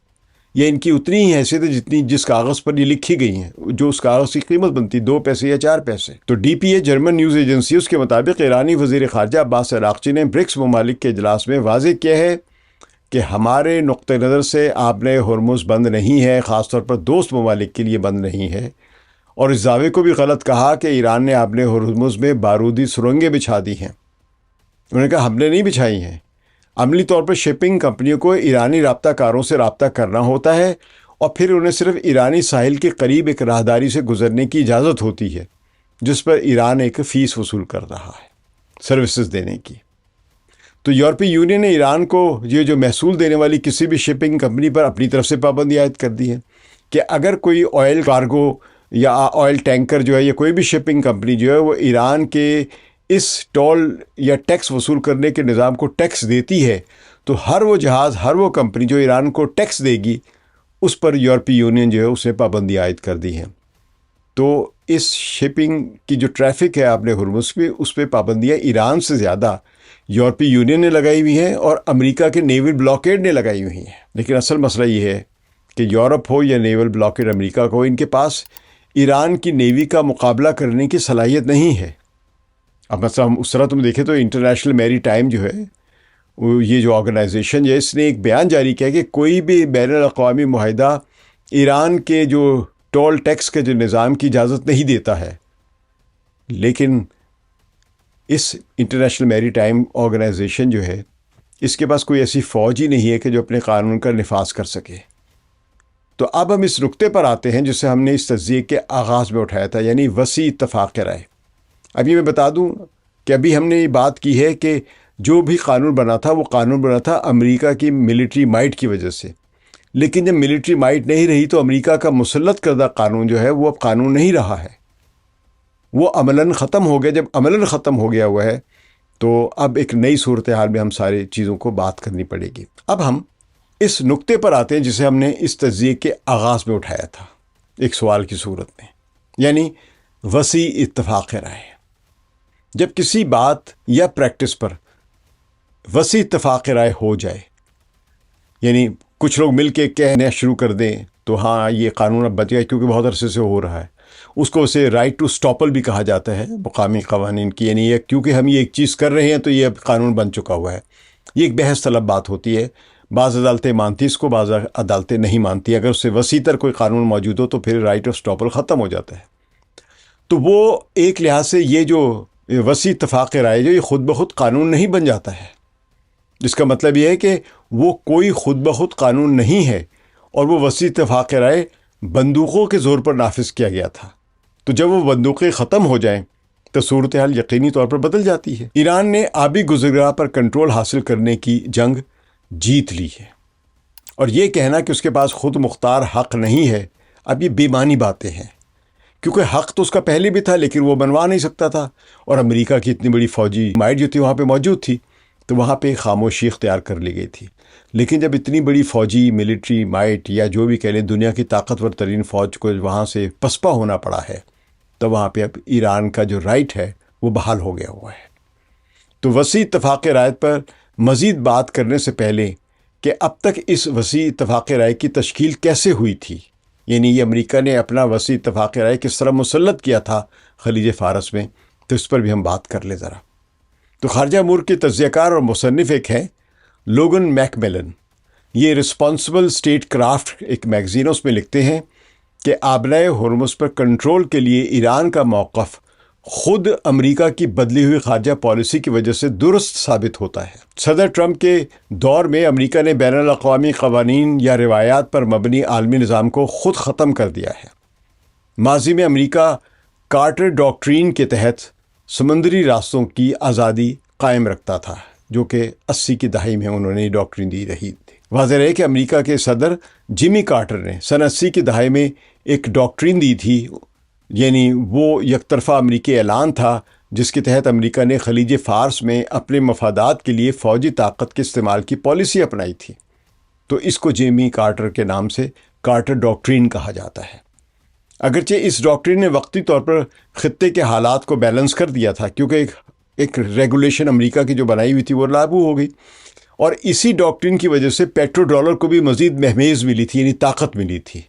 یہ ان کی اتنی ہی حیثیت ہے جتنی جس کاغذ پر یہ لکھی گئی ہیں، جو اس کاغذ کی قیمت بنتی 2 پیسے یا 4 پیسے۔ تو DPA جرمن نیوز ایجنسی اس کے مطابق ایرانی وزیر خارجہ عباس عراقچی نے برکس ممالک کے اجلاس میں واضح کیا ہے کہ ہمارے نقطہ نظر سے آبِ ہرمز بند نہیں ہے، خاص طور پر دوست ممالک کے لیے بند نہیں ہے، اور اس دعوے کو بھی غلط کہا کہ ایران نے آبِ ہرمز میں بارودی سرنگیں بچھا دی ہیں۔ انہوں نے کہا ہم نے نہیں بچھائی ہیں، عملی طور پر شپنگ کمپنیوں کو ایرانی رابطہ کاروں سے رابطہ کرنا ہوتا ہے، اور پھر انہیں صرف ایرانی ساحل کے قریب ایک راہداری سے گزرنے کی اجازت ہوتی ہے، جس پر ایران ایک فیس وصول کر رہا ہے سروسز دینے کی۔ تو یورپی یونین نے ایران کو یہ جو محصول دینے والی کسی بھی شپنگ کمپنی پر اپنی طرف سے پابندی عائد کر دی ہے کہ اگر کوئی آئل کارگو یا آئل ٹینکر جو ہے یا کوئی بھی شپنگ کمپنی جو ہے وہ ایران کے اس ٹول یا ٹیکس وصول کرنے کے نظام کو ٹیکس دیتی ہے، تو ہر وہ جہاز، ہر وہ کمپنی جو ایران کو ٹیکس دے گی اس پر یورپی یونین جو ہے اس نے پابندی عائد کر دی ہے۔ تو اس شپنگ کی جو ٹریفک ہے آبِ ہرمز پہ، اس پہ پابندیاں ایران سے زیادہ یورپی یونین نے لگائی ہوئی ہیں اور امریکہ کے نیول بلاکیڈ نے لگائی ہوئی ہیں۔ لیکن اصل مسئلہ یہ ہے کہ یورپ ہو یا نیول بلاکیڈ امریکہ کو، ان کے پاس ایران کی نیوی کا مقابلہ کرنے کی صلاحیت نہیں ہے۔ اب مثلا ہم اس طرح تم دیکھیں تو انٹرنیشنل میری ٹائم جو ہے، یہ جو آرگنائزیشن ہے، اس نے ایک بیان جاری کیا کہ کوئی بھی بین الاقوامی معاہدہ ایران کے جو ٹول ٹیکس کے جو نظام کی اجازت نہیں دیتا ہے، لیکن اس انٹرنیشنل میری ٹائم آرگنائزیشن جو ہے، اس کے پاس کوئی ایسی فوج ہی نہیں ہے کہ جو اپنے قانون کا نفاذ کر سکے۔ تو اب ہم اس نقطے پر آتے ہیں جسے ہم نے اس تجزیے کے آغاز میں اٹھایا تھا، یعنی وسیع اتفاق رائے۔ ابھی میں بتا دوں کہ ابھی ہم نے یہ بات کی ہے کہ جو بھی قانون بنا تھا وہ قانون بنا تھا امریکہ کی ملٹری مائٹ کی وجہ سے، لیکن جب ملٹری مائٹ نہیں رہی تو امریکہ کا مسلط کردہ قانون جو ہے وہ اب قانون نہیں رہا ہے، وہ عملاً ختم ہو گیا۔ جب عملاً ختم ہو گیا ہوا ہے تو اب ایک نئی صورتحال میں ہم ساری چیزوں کو بات کرنی پڑے گی۔ اب ہم اس نقطے پر آتے ہیں جسے ہم نے اس تجزیے کے آغاز میں اٹھایا تھا ایک سوال کی صورت میں، یعنی وسیع اتفاق رائے۔ جب کسی بات یا پریکٹس پر وسیع اتفاق رائے ہو جائے، یعنی کچھ لوگ مل کے کہنا شروع کر دیں تو ہاں یہ قانون اب بچ گیا کیونکہ بہت عرصے سے ہو رہا ہے، اس کو اسے رائٹ ٹو اسٹاپل بھی کہا جاتا ہے مقامی قوانین کی، یعنی یہ کیونکہ ہم یہ ایک چیز کر رہے ہیں تو یہ اب قانون بن چکا ہوا ہے۔ یہ ایک بحث طلب بات ہوتی ہے، بعض عدالتیں مانتی اس کو، بعض عدالتیں نہیں مانتی۔ اگر اس سے وسیع تر کوئی قانون موجود ہو تو پھر رائٹ آف اسٹاپل ختم ہو جاتا ہے۔ تو وہ ایک لحاظ سے یہ جو وسیع اتفاق رائے جو یہ خود بخود قانون نہیں بن جاتا ہے، جس کا مطلب یہ ہے کہ وہ کوئی خود بخود قانون نہیں ہے، اور وہ وسیع اتفاق رائے بندوقوں کے زور پر نافذ کیا گیا تھا۔ تو جب وہ بندوقیں ختم ہو جائیں تو صورتحال یقینی طور پر بدل جاتی ہے۔ ایران نے آبی گزرگاہ پر کنٹرول حاصل کرنے کی جنگ جیت لی ہے، اور یہ کہنا کہ اس کے پاس خود مختار حق نہیں ہے، اب یہ بے معنی باتیں ہیں، کیونکہ حق تو اس کا پہلے بھی تھا لیکن وہ بنوا نہیں سکتا تھا، اور امریکہ کی اتنی بڑی فوجی مائٹ جو تھی وہاں پہ موجود تھی، تو وہاں پہ خاموشی اختیار کر لی گئی تھی۔ لیکن جب اتنی بڑی فوجی ملٹری مائٹ یا جو بھی کہہ لیں دنیا کی طاقتور ترین فوج کو وہاں سے پسپا ہونا پڑا ہے، تو وہاں پہ اب ایران کا جو رائٹ ہے وہ بحال ہو گیا ہوا ہے۔ تو وسیع اتفاق رائے پر مزید بات کرنے سے پہلے کہ اب تک اس وسیع اتفاق رائے کی تشکیل کیسے ہوئی تھی، یعنی یہ امریکہ نے اپنا وسیع اتفاق رائے کس طرح مسلط کیا تھا خلیج فارس میں، تو اس پر بھی ہم بات کر لیں ذرا۔ تو خارجہ امور کے تجزیہ کار اور مصنف ایک ہیں لوگن میک میلن، یہ رسپانسبل اسٹیٹ کرافٹ ایک میگزین اس میں لکھتے ہیں کہ آبنائے ہرمز پر کنٹرول کے لیے ایران کا موقف خود امریکہ کی بدلی ہوئی خارجہ پالیسی کی وجہ سے درست ثابت ہوتا ہے۔ صدر ٹرمپ کے دور میں امریکہ نے بین الاقوامی قوانین یا روایات پر مبنی عالمی نظام کو خود ختم کر دیا ہے۔ ماضی میں امریکہ کارٹر ڈاکٹرین کے تحت سمندری راستوں کی آزادی قائم رکھتا تھا، جو کہ 80 کی دہائی میں انہوں نے ڈاکٹرین دی رہی تھی۔ واضح ہے کہ امریکہ کے صدر جمی کارٹر نے سن 80 کی دہائی میں ایک ڈاکٹرین دی تھی، یعنی وہ یک طرفہ امریکی اعلان تھا جس کے تحت امریکہ نے خلیج فارس میں اپنے مفادات کے لیے فوجی طاقت کے استعمال کی پالیسی اپنائی تھی۔ تو اس کو جیمی کارٹر کے نام سے کارٹر ڈاکٹرین کہا جاتا ہے۔ اگرچہ اس ڈاکٹرین نے وقتی طور پر خطے کے حالات کو بیلنس کر دیا تھا، کیونکہ ایک ریگولیشن امریکہ کی جو بنائی ہوئی تھی وہ لاگو ہو گئی، اور اسی ڈاکٹرین کی وجہ سے پیٹرو ڈالر کو بھی مزید مہمیز ملی تھی، یعنی طاقت ملی تھی۔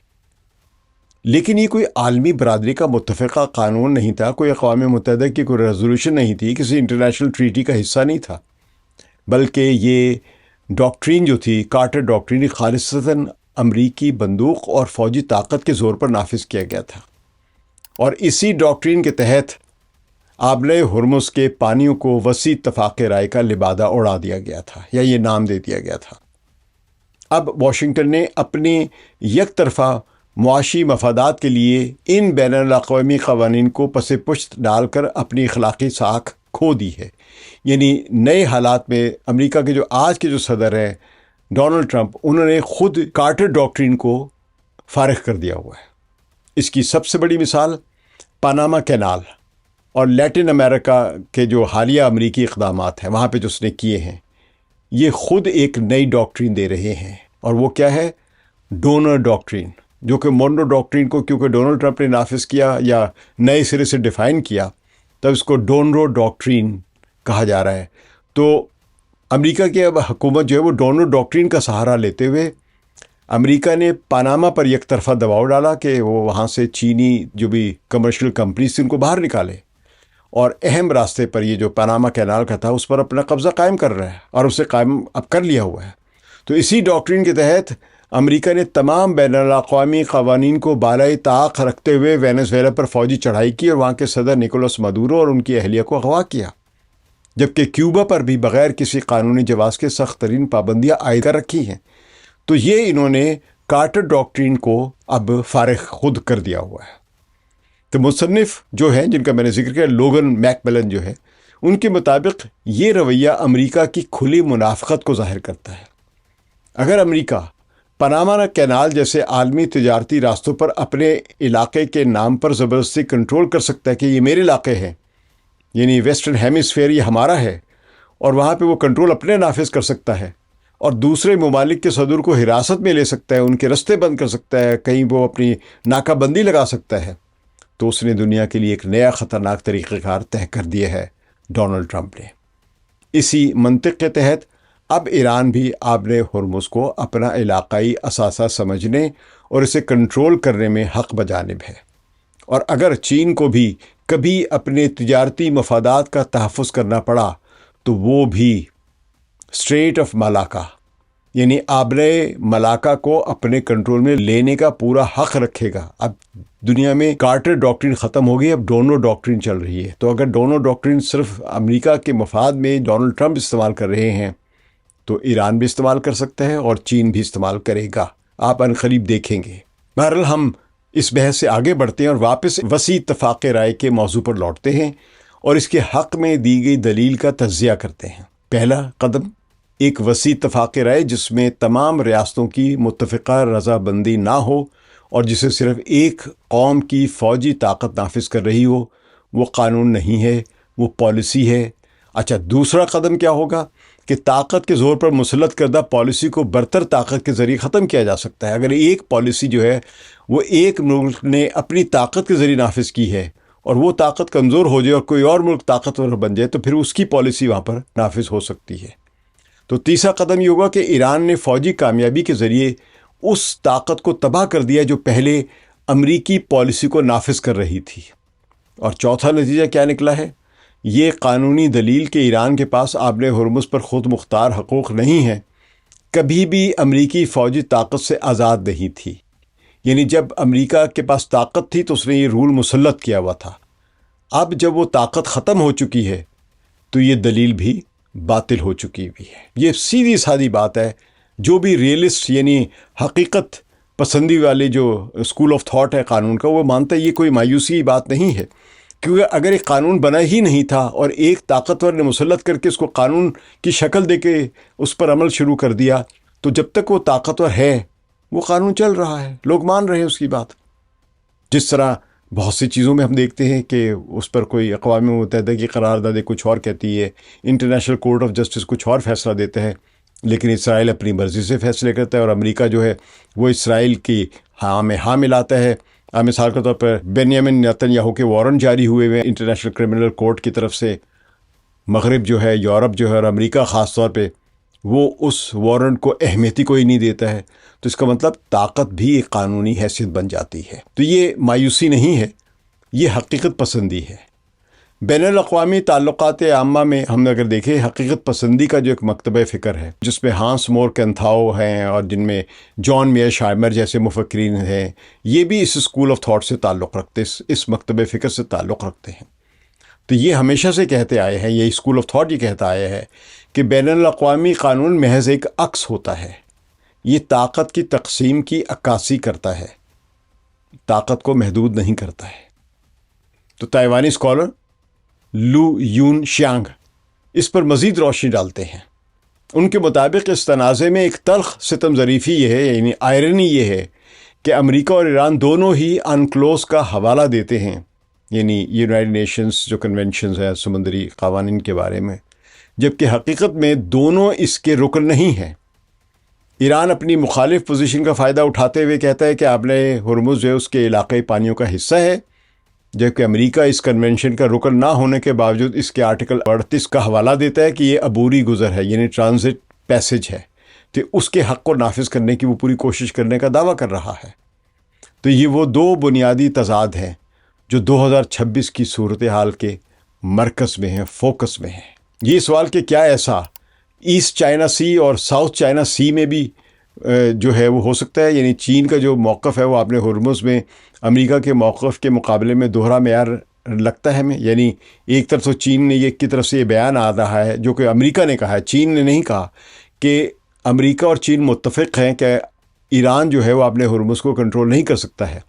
لیکن یہ کوئی عالمی برادری کا متفقہ قانون نہیں تھا، کوئی اقوام متحدہ کی کوئی ریزولوشن نہیں تھی، کسی انٹرنیشنل ٹریٹی کا حصہ نہیں تھا، بلکہ یہ ڈاکٹرین جو تھی کارٹر ڈاکٹرین خالصتاً امریکی بندوق اور فوجی طاقت کے زور پر نافذ کیا گیا تھا، اور اسی ڈاکٹرین کے تحت آبلۂ ہرمز کے پانیوں کو وسیع اتفاق رائے کا لبادہ اڑا دیا گیا تھا، یا یہ نام دے دیا گیا تھا۔ اب واشنگٹن نے اپنی یک طرفہ معاشی مفادات کے لیے ان بین الاقوامی قوانین کو پس پشت ڈال کر اپنی اخلاقی ساکھ کھو دی ہے۔ یعنی نئے حالات میں امریکہ کے جو آج کے جو صدر ہیں ڈونلڈ ٹرمپ، انہوں نے خود کارٹر ڈاکٹرین کو فارغ کر دیا ہوا ہے۔ اس کی سب سے بڑی مثال پاناما کینال اور لیٹن امریکہ کے جو حالیہ امریکی اقدامات ہیں وہاں پہ جو اس نے کیے ہیں، یہ خود ایک نئی ڈاکٹرین دے رہے ہیں، اور وہ کیا ہے؟ ڈونر ڈاکٹرین، جو کہ مونرو ڈاکٹرین کو کیونکہ ڈونلڈ ٹرمپ نے نافذ کیا یا نئے سرے سے ڈیفائن کیا، تب اس کو ڈونرو ڈاکٹرین کہا جا رہا ہے۔ تو امریکہ کی اب حکومت جو ہے وہ ڈونرو ڈاکٹرین کا سہارا لیتے ہوئے امریکہ نے پاناما پر یک طرفہ دباؤ ڈالا کہ وہ وہاں سے چینی جو بھی کمرشل کمپنیز تھیں ان کو باہر نکالے، اور اہم راستے پر یہ جو پاناما کینال کا تھا اس پر اپنا قبضہ قائم کر رہا ہے اور اسے قائم اب کر لیا ہوا ہے۔ تو اسی ڈاکٹرین کے تحت امریکہ نے تمام بین الاقوامی قوانین کو بالائے طاق رکھتے ہوئے وینزویلا پر فوجی چڑھائی کی اور وہاں کے صدر نکولس مادورو اور ان کی اہلیہ کو اغوا کیا، جبکہ کیوبا پر بھی بغیر کسی قانونی جواز کے سخت ترین پابندیاں عائد کر رکھی ہیں۔ تو یہ انہوں نے کارٹر ڈاکٹرین کو اب فارغ خود کر دیا ہوا ہے۔ تو مصنف جو ہیں جن کا میں نے ذکر کیا، لوگن میکملن جو ہے، ان کے مطابق یہ رویہ امریکہ کی کھلی منافقت کو ظاہر کرتا ہے۔ اگر امریکہ پاناما کینال جیسے عالمی تجارتی راستوں پر اپنے علاقے کے نام پر زبردستی کنٹرول کر سکتا ہے کہ یہ میرے علاقے ہیں، یعنی ویسٹرن ہیمیسفیئر یہ ہمارا ہے، اور وہاں پہ وہ کنٹرول اپنے نافذ کر سکتا ہے اور دوسرے ممالک کے صدور کو حراست میں لے سکتا ہے، ان کے رستے بند کر سکتا ہے، کہیں وہ اپنی ناکہ بندی لگا سکتا ہے، تو اس نے دنیا کے لیے ایک نیا خطرناک طریقہ کار طے کر دیا ہے ڈونلڈ ٹرمپ نے۔ اسی منطق کے تحت اب ایران بھی آبِ ہرمز کو اپنا علاقائی اثاثہ سمجھنے اور اسے کنٹرول کرنے میں حق بجانب ہے، اور اگر چین کو بھی کبھی اپنے تجارتی مفادات کا تحفظ کرنا پڑا تو وہ بھی اسٹریٹ آف ملاکا یعنی آبِ ملاکا کو اپنے کنٹرول میں لینے کا پورا حق رکھے گا۔ اب دنیا میں کارٹر ڈاکٹرین ختم ہو گئی، اب ڈونو ڈاکٹرین چل رہی ہے۔ تو اگر ڈونو ڈاکٹرین صرف امریکہ کے مفاد میں ڈونلڈ ٹرمپ استعمال کر رہے ہیں تو ایران بھی استعمال کر سکتا ہے اور چین بھی استعمال کرے گا، آپ عنقریب دیکھیں گے۔ بہرحال ہم اس بحث سے آگے بڑھتے ہیں اور واپس وسیع اتفاق رائے کے موضوع پر لوٹتے ہیں اور اس کے حق میں دی گئی دلیل کا تجزیہ کرتے ہیں۔ پہلا قدم ایک وسیع اتفاق رائے جس میں تمام ریاستوں کی متفقہ رضامندی نہ ہو اور جسے صرف ایک قوم کی فوجی طاقت نافذ کر رہی ہو، وہ قانون نہیں ہے، وہ پالیسی ہے۔ اچھا، دوسرا قدم کیا ہوگا کہ طاقت کے زور پر مسلط کردہ پالیسی کو برتر طاقت کے ذریعے ختم کیا جا سکتا ہے۔ اگر ایک پالیسی جو ہے وہ ایک ملک نے اپنی طاقت کے ذریعے نافذ کی ہے اور وہ طاقت کمزور ہو جائے اور کوئی اور ملک طاقتور بن جائے تو پھر اس کی پالیسی وہاں پر نافذ ہو سکتی ہے۔ تو تیسرا قدم یہ ہوگا کہ ایران نے فوجی کامیابی کے ذریعے اس طاقت کو تباہ کر دیا جو پہلے امریکی پالیسی کو نافذ کر رہی تھی۔ اور چوتھا نتیجہ کیا نکلا ہے؟ یہ قانونی دلیل کہ ایران کے پاس آبِ ہرمز پر خود مختار حقوق نہیں ہے، کبھی بھی امریکی فوجی طاقت سے آزاد نہیں تھی۔ یعنی جب امریکہ کے پاس طاقت تھی تو اس نے یہ رول مسلط کیا ہوا تھا۔ اب جب وہ طاقت ختم ہو چکی ہے تو یہ دلیل بھی باطل ہو چکی بھی ہے۔ یہ سیدھی سادی بات ہے۔ جو بھی ریئلسٹ یعنی حقیقت پسندی والے جو اسکول آف تھاٹ ہے قانون کا، وہ مانتا ہے یہ کوئی مایوسی کی بات نہیں ہے، کیونکہ اگر ایک قانون بنا ہی نہیں تھا اور ایک طاقتور نے مسلط کر کے اس کو قانون کی شکل دے کے اس پر عمل شروع کر دیا تو جب تک وہ طاقتور ہے وہ قانون چل رہا ہے، لوگ مان رہے ہیں اس کی بات۔ جس طرح بہت سی چیزوں میں ہم دیکھتے ہیں کہ اس پر کوئی اقوام متحدہ کی قرارداد کچھ اور کہتی ہے، انٹرنیشنل کورٹ آف جسٹس کچھ اور فیصلہ دیتا ہے، لیکن اسرائیل اپنی مرضی سے فیصلے کرتا ہے اور امریکہ جو ہے وہ اسرائیل کی ہاں میں ہاں ملاتا ہے۔ مثال کے طور پر بنیامن نیتن یاہو کے وارنٹ جاری ہوئے ہوئے انٹرنیشنل کرمنل کورٹ کی طرف سے، مغرب جو ہے، یورپ جو ہے اور امریکہ خاص طور پہ وہ اس وارنٹ کو اہمیتی کوئی نہیں دیتا ہے، تو اس کا مطلب طاقت بھی ایک قانونی حیثیت بن جاتی ہے۔ تو یہ مایوسی نہیں ہے، یہ حقیقت پسندی ہے۔ بین الاقوامی تعلقات عامہ میں ہم نے اگر دیکھیں، حقیقت پسندی کا جو ایک مکتبہ فکر ہے جس میں ہانس مور کینتھاؤ ہیں اور جن میں جان میئر شائمر جیسے مفکرین ہیں، یہ بھی اس اسکول آف تھاٹ سے تعلق رکھتے، اس مکتبہ فکر سے تعلق رکھتے ہیں۔ تو یہ ہمیشہ سے کہتے آئے ہیں، یہ اسکول آف تھاٹ یہ کہتا آیا ہے کہ بین الاقوامی قانون محض ایک عکس ہوتا ہے، یہ طاقت کی تقسیم کی عکاسی کرتا ہے، طاقت کو محدود نہیں کرتا ہے۔ تو تائیوانی اسکالر لو یون شیانگ اس پر مزید روشنی ڈالتے ہیں۔ ان کے مطابق اس تنازع میں ایک تلخ ستم ظریفی یہ ہے، یعنی آئرنی یہ ہے کہ امریکہ اور ایران دونوں ہی انکلوز کا حوالہ دیتے ہیں، یعنی یونائٹڈ نیشنز جو کنونشنز ہیں سمندری قوانین کے بارے میں، جبکہ حقیقت میں دونوں اس کے رکن نہیں ہیں۔ ایران اپنی مخالف پوزیشن کا فائدہ اٹھاتے ہوئے کہتا ہے کہ آبِ ہرمز جو ہے اس کے علاقائی پانیوں کا حصہ ہے، جبکہ امریکہ اس کنونشن کا رکن نہ ہونے کے باوجود اس کے آرٹیکل 38 کا حوالہ دیتا ہے کہ یہ عبوری گزر ہے، یعنی ٹرانزٹ پیسج ہے، تو اس کے حق کو نافذ کرنے کی وہ پوری کوشش کرنے کا دعویٰ کر رہا ہے۔ تو یہ وہ دو بنیادی تضاد ہیں جو 2026 کی صورتحال کے مرکز میں ہیں، فوکس میں ہیں۔ یہ سوال کہ کیا ایسا ایسٹ چائنا سی اور ساؤتھ چائنا سی میں بھی جو ہے وہ ہو سکتا ہے، یعنی چین کا جو موقف ہے وہ اپنے ہرمز میں امریکہ کے موقف کے مقابلے میں دوہرا معیار لگتا ہے ہمیں۔ یعنی ایک طرف تو چین نے کی طرف سے یہ بیان آ رہا ہے جو کہ امریکہ نے کہا ہے، چین نے نہیں کہا، کہ امریکہ اور چین متفق ہیں کہ ایران جو ہے وہ اپنے ہرمز کو کنٹرول نہیں کر سکتا ہے۔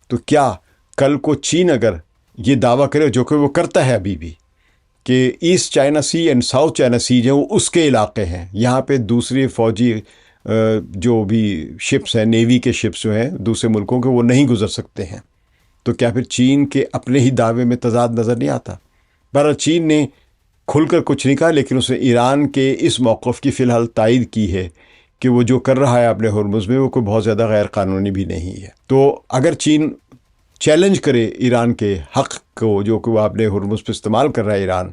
تو کیا کل کو چین اگر یہ دعویٰ کرے، جو کہ وہ کرتا ہے ابھی بھی، کہ East China Sea and South China Sea جو اس کے علاقے ہیں، یہاں پہ دوسری فوجی جو بھی شپس ہیں، نیوی کے شپس جو ہیں دوسرے ملکوں کے، وہ نہیں گزر سکتے ہیں، تو کیا پھر چین کے اپنے ہی دعوے میں تضاد نظر نہیں آتا؟ بہرحال چین نے کھل کر کچھ نہیں کہا، لیکن اس نے ایران کے اس موقف کی فی الحال تائید کی ہے کہ وہ جو کر رہا ہے اپنے ہرمز میں وہ کوئی بہت زیادہ غیر قانونی بھی نہیں ہے۔ تو اگر چین چیلنج کرے ایران کے حق کو جو کہ وہ اپنے ہرمز پہ استعمال کر رہا ہے ایران،